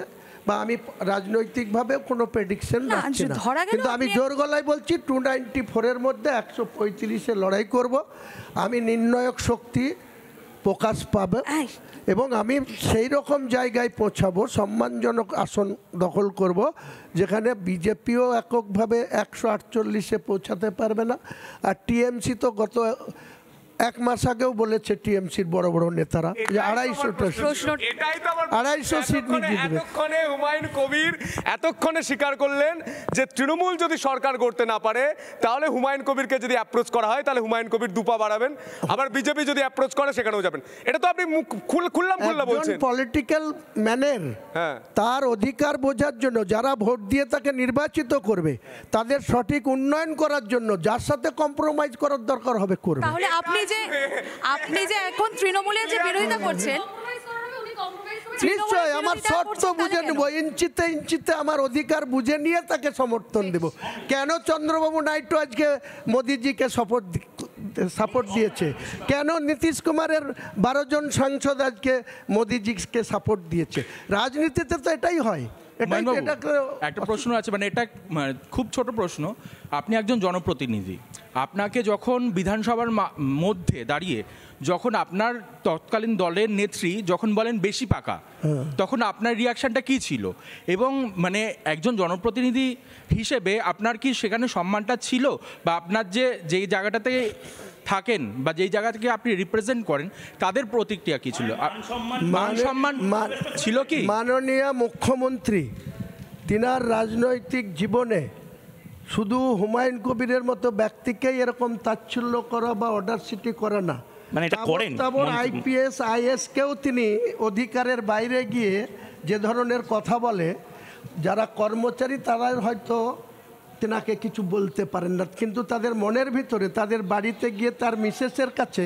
বা আমি রাজনৈতিকভাবে কোনো প্রেডিকশন রাখছি না, কিন্তু আমি জোর গলায় বলছি 294-এর মধ্যে 135-এ লড়াই করব। আমি নির্ণায়ক শক্তি প্রকাশ পাবে এবং আমি সেই রকম জায়গায় পৌঁছাবো, সম্মানজনক আসন দখল করব, যেখানে বিজেপিও এককভাবে 148-এ পৌঁছাতে পারবে না। আর টিএমসি তো গত 1 মাস আগেও বলেছে টিএমসির বড় বড় নেতারা যে 250 সিট নিয়ে জিতবে। এতক্ষণে হুমায়ুন কবির এতক্ষণে স্বীকার করলেন যে তৃণমূল যদি সরকার করতে না পারে তাহলে হুমায়ুন কবিরকে যদি অ্যাপ্রোচ করা হয় তাহলে হুমায়ুন কবির দুপা বাড়াবেন, আবার বিজেপি যদি অ্যাপ্রোচ করে সেখানেও যাবেন। এটা তো আপনি খুললাম বলছেন। পলিটিক্যাল ম্যানের তার অধিকার বোঝার জন্য, যারা ভোট দিয়ে তাকে নির্বাচিত করবে, তাদের সঠিক উন্নয়ন করার জন্য যার সাথে কম্প্রোমাইজ করার দরকার হবে করবে। তাহলে আপনি যে এখন তৃণমূলের যে বিরোধিতা করছেন, নিশ্চয় আমার শর্ত বুঝে নেব, ইঞ্চিতে আমার অধিকার বুঝে নিয়ে তাকে সমর্থন দেব। কেন চন্দ্রবাবু নাইডু আজকে মোদিজিকে সাপোর্ট দিয়েছে, কেন নীতিশ কুমারের 12 জন সাংসদ আজকে মোদিজিকে সাপোর্ট দিয়েছে? রাজনীতিতে তো এটাই হয়। একটা প্রশ্ন আছে, মানে এটা খুব ছোট প্রশ্ন। আপনি একজন জনপ্রতিনিধি, আপনাকে যখন বিধানসভার মধ্যে দাঁড়িয়ে যখন আপনার তৎকালীন দলের নেত্রী যখন বলেন বেশি পাকা, তখন আপনার রিয়াকশনটা কি ছিল? এবং মানে একজন জনপ্রতিনিধি হিসেবে আপনার কি সেখানে সম্মানটা ছিল, বা আপনার যেই জায়গাটাতে থাকেন বা যেই জায়গা থেকে আপনি রিপ্রেজেন্ট করেন তাদের প্রতিক্রিয়া কি ছিল? সম্মান ছিল কি? মাননীয় মুখ্যমন্ত্রী তিনার রাজনৈতিক জীবনে শুধু হুমায়ুন কবিরের মতো ব্যক্তিকেই এরকম তাচ্ছিল্য করা বা অর্ডার সিটি করে না, মানে এটা করেন আইপিএস আইএসকেও তিনি অধিকারের বাইরে গিয়ে যে ধরনের কথা বলে, যারা কর্মচারী তারা হয়তো তেনাকে কিছু বলতে পারেন না, কিন্তু তাদের মনের ভিতরে তাদের বাড়িতে গিয়ে তার মিসেসের কাছে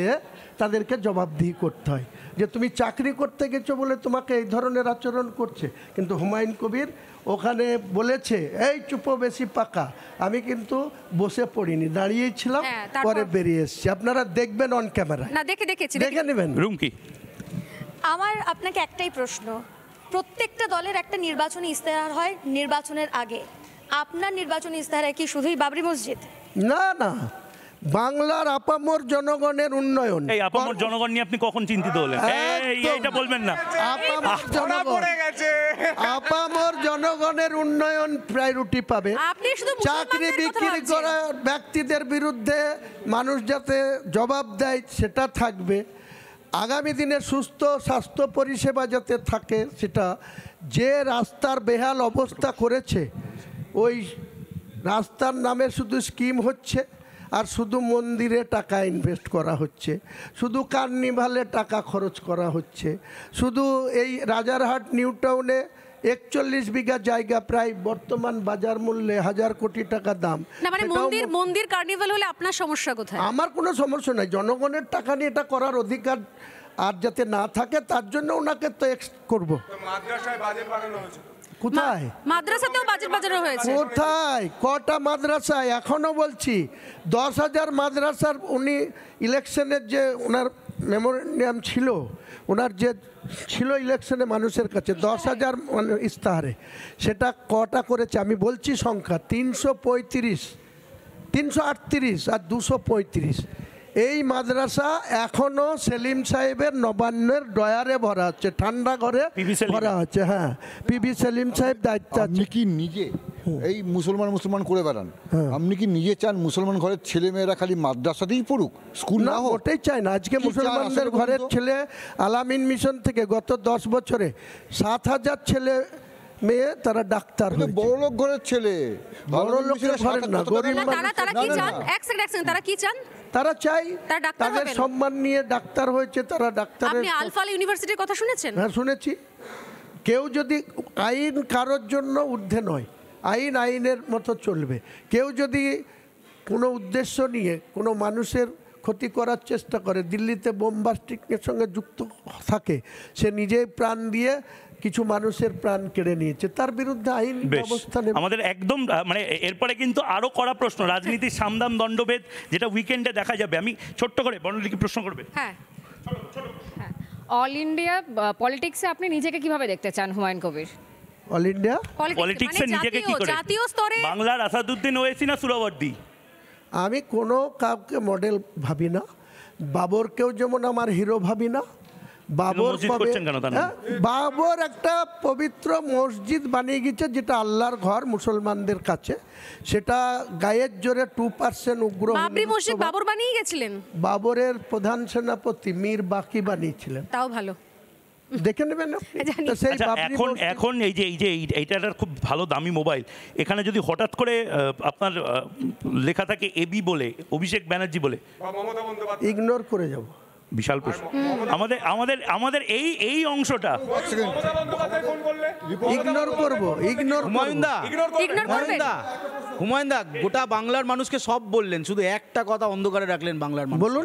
তাদেরকে জবাবদিহি করতে হয়। যে তুমি চাকরি করতে গেছো বলে তোমাকে এই ধরনের আচরণ করছে। কিন্তু হুমায়ুন কবির ওখানে বলেছে এই চুপো বেশি পাকা, আমি কিন্তু বসে পড়িনি, দাঁড়িয়েই ছিলাম, পরে বেরিয়ে এসেছি। আপনারা দেখবেন অন ক্যামেরা, না দেখেছি দেখে নেবেন। রুমকি, আমার আপনাকে একটাই প্রশ্ন, প্রত্যেকটা দলের একটা নির্বাচনী ইস্তেহার হয় নির্বাচনের আগে, আপনার নির্বাচনী ইস্তেহারে কি শুধুই বাবরি মসজিদ? না না, বাংলার আপামর জনগণের উন্নয়ন। এই আপামর জনগণ নিয়ে আপনি কখন চিন্তিত হলেন? এইটা বলবেন না। আপামর জনগণের উন্নয়ন প্রায়োরিটি পাবে। চাকরি বিক্রি করা ব্যক্তিদের বিরুদ্ধে মানুষ যাতে জবাব দেয় সেটা থাকবে। আগামী দিনে সুস্থ স্বাস্থ্য পরিষেবা যাতে থাকে সেটা। যে রাস্তার বেহাল অবস্থা করেছে, ওই রাস্তার নামে শুধু স্কিম হচ্ছে, আর শুধু মন্দিরে টাকা ইনভেস্ট করা হচ্ছে, শুধু কার্নিভালে টাকা খরচ করা হচ্ছে, শুধু এই রাজারহাট নিউ টাউনে 41 বিঘা জায়গা প্রায় বর্তমান বাজার মূল্যে 1000 কোটি টাকা দাম। না মানে মন্দির কার্নিভাল হলে আপনার সমস্যা কোথায়? আমার কোনো সমস্যা নাই, জনগণের টাকা নিয়ে এটা করার অধিকার আর যাতে না থাকে তার জন্য ওনাকে তো করবো। মাদ্রাসায় বাজেট বাড়ানো হয়েছে, কোথায়? মাদ্রাসাতেও বাজেট বাজানো হয়েছে। কোথায়? কটা মাদ্রাসায়? এখনো বলছি 10,000 মাদ্রাসার উনি ইলেকশনের যে ওনার মেমোরিয়াম ছিল, ওনার যে ছিল ইলেকশনে মানুষের কাছে 10,000 ইস্তাহারে, সেটা কটা করেছে আমি বলছি সংখ্যা 335, 338 আর 235। এই মাদ্রাসা এখনো সেলিম সাহেবের নবান্নের ডয়ারে ভরা হচ্ছে, ঠান্ডা ঘরে ভরা হচ্ছে। হ্যাঁ, পিবি সেলিম সাহেব দায়িত্ব আছে। আপনি কি নিজে এই মুসলমান করে বেড়ান? আপনি কি নিজে চান মুসলমান ঘরের ছেলে মেয়েরা খালি মাদ্রাসাতেই পড়ুক, স্কুল না হোক? ওটাই চাই না। আজকে মুসলমানদের ঘরের ছেলে আলামিন মিশন থেকে গত 10 বছরে 7,000 ছেলে মেয়ে তারা ডাক্তার হয়েছে। বড়লোক ঘরের ছেলে, বড়লোক ঘরের না, গরিব। তারা কি চান? এক সেকেন্ড, তারা কি চান? তারা চাই তাদের সম্মান নিয়ে ডাক্তার হয়েছে, তারা ডাক্তারের। আপনি আলফা ইউনিভার্সিটির কথা শুনেছেন? হ্যাঁ শুনেছি। কেউ যদি, আইন কারোর জন্য ঊর্ধ্বে নয়, আইন আইনের মতো চলবে। কেউ যদি কোনো উদ্দেশ্য নিয়ে কোনো মানুষের ক্ষতি করার চেষ্টা করে, দিল্লিতে বোমবাস্টিংয়ের সঙ্গে যুক্ত থাকে, সে নিজেই প্রাণ দিয়ে কিছু মানুষের প্রাণ কেড়ে নিয়েছে, তার বিরুদ্ধে আইন ব্যবস্থা নেবে। আমাদের একদম মানে এরপরে কিন্তু আরো কড়া প্রশ্ন, রাজনীতির সামদাম দণ্ডভেদ যেটা উইকেন্ডে দেখা যাবে। আমি ছোট্ট করে বর্ণালী কি প্রশ্ন করবে? হ্যাঁ, অল ইন্ডিয়া পলিটিক্সে আপনি নিজেকে কিভাবে দেখতে চান হুমায়ুন কবির? অল ইন্ডিয়া পলিটিক্সে নিজেকে কি করে? জাতীয় স্তরে বাংলার আসাদুদ্দিন ওয়েসি না সুরাবর্দী? আমি কোনো কাউকে মডেল ভাবি না। বাবরকেও যেমন আমার হিরো ভাবি না। বাবর একটা পবিত্র মসজিদ বানিয়ে গেছে, যেটা আল্লাহর ঘর মুসলমানদের কাছে, সেটা গায়ের জোরে 2% উগ্র। বাবরি মসজিদ বাবর বানিয়ে গেছিলেন? বাবরের প্রধান সেনাপতি মীর বাকি বানিয়েছিলেন। তাও ভালো, দেখে নেবেন। এখন এই যে এইটা খুব ভালো দামি মোবাইল, এখানে যদি হঠাৎ করে আপনার লেখা থাকে এবি বলে, অভিষেক ব্যানার্জি বলে, ইগনোর করে যাব। বিশাল প্রশ্ন। আমাদের এই অংশটা ইগনোর করব। হুমায়ুন দা গোটা বাংলার মানুষকে সব বললেন, শুধু একটা কথা অন্ধকারে রাখলেন বাংলার মানুষ। বলুন।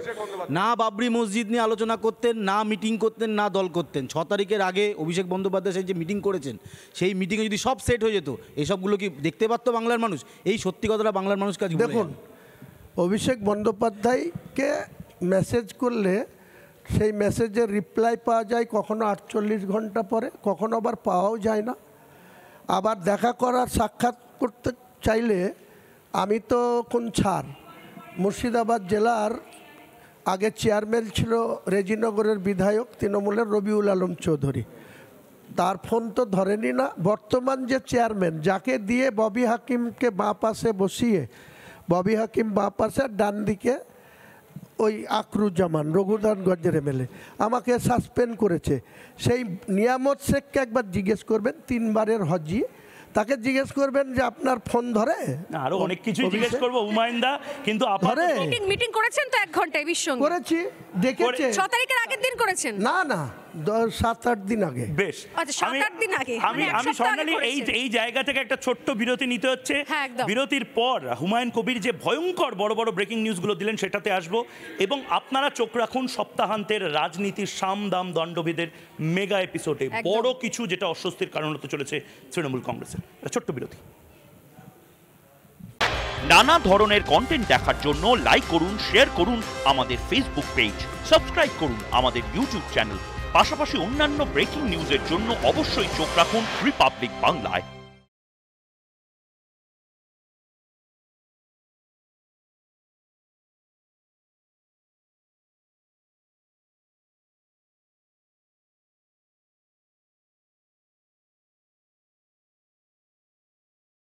না বাবরি মসজিদ নিয়ে আলোচনা করতেন, না মিটিং করতেন, না দল করতেন। 6 তারিখের আগে অভিষেক বন্দ্যোপাধ্যায় সেই যে মিটিং করেছেন, সেই মিটিংয়ে যদি সব সেট হয়ে যেত, এইসবগুলো কি দেখতে পারতো বাংলার মানুষ? এই সত্যি কথাটা বাংলার মানুষ কাছে দেখুন, অভিষেক বন্দ্যোপাধ্যায়কে মেসেজ করলে সেই মেসেজের রিপ্লাই পাওয়া যায় কখনো 48 ঘন্টা পরে, কখনো আবার পাওয়াও যায় না। আবার দেখা করার সাক্ষাৎ করতে চাইলে আমি তো কোন ছাড়, মুর্শিদাবাদ জেলার আগে চেয়ারম্যান ছিল রেজিনগরের বিধায়ক তৃণমূলের রবিউল আলম চৌধুরী, তার ফোন তো ধরেনি না। বর্তমান যে চেয়ারম্যান, যাকে দিয়ে ববি হাকিমকে বাঁ পাশে বসিয়ে, ববি হাকিম বাঁ পাশে, ডান দিকে ওই আকরুজ্জামান রঘুদানগঞ্জের এমএলএ, আমাকে সাসপেন্ড করেছে। সেই নিয়ামত শেখকে একবার জিজ্ঞেস করবেন, 3 বারের হজি, তাকে জিজ্ঞেস করবেন যে আপনার ফোন ধরে। আরো অনেক কিছু জিজ্ঞেস করবো হুমায়ুন দা, কিন্তু মিটিং করেছেন তো 1 ঘন্টায় বিশ্ব করেছি, দেখেছে। 6 তারিখের আগের দিন করেছেন? না না, 7-8 দিন আগে। বেশ, আচ্ছা 7-8 দিন আগে আমি স্বর্ণালী এই জায়গা থেকে একটা ছোট্ট বিরতি নিতে হচ্ছে। বিরতির পর হুমায়ুন কবির যে ভয়ঙ্কর বড় বড় ব্রেকিং নিউজগুলো দিলেন সেটাতে আসবো, এবং আপনারা চোখ রাখুন সপ্তাহান্তের রাজনীতির সাম দাম দণ্ডভেদের মেগা এপিসোডে বড় কিছু যেটা অস্বস্তির কারণ হতে চলেছে তৃণমূল কংগ্রেসের। ছোট্ট বিরতি। নানা ধরনের কন্টেন্ট দেখার জন্য লাইক করুন, শেয়ার করুন আমাদের ফেসবুক পেজ, সাবস্ক্রাইব করুন আমাদের ইউটিউব চ্যানেল। পাশাপাশি অন্যান্য ব্রেকিং নিউজের জন্য অবশ্যই চোখ রাখুন রিপাবলিক বাংলায়।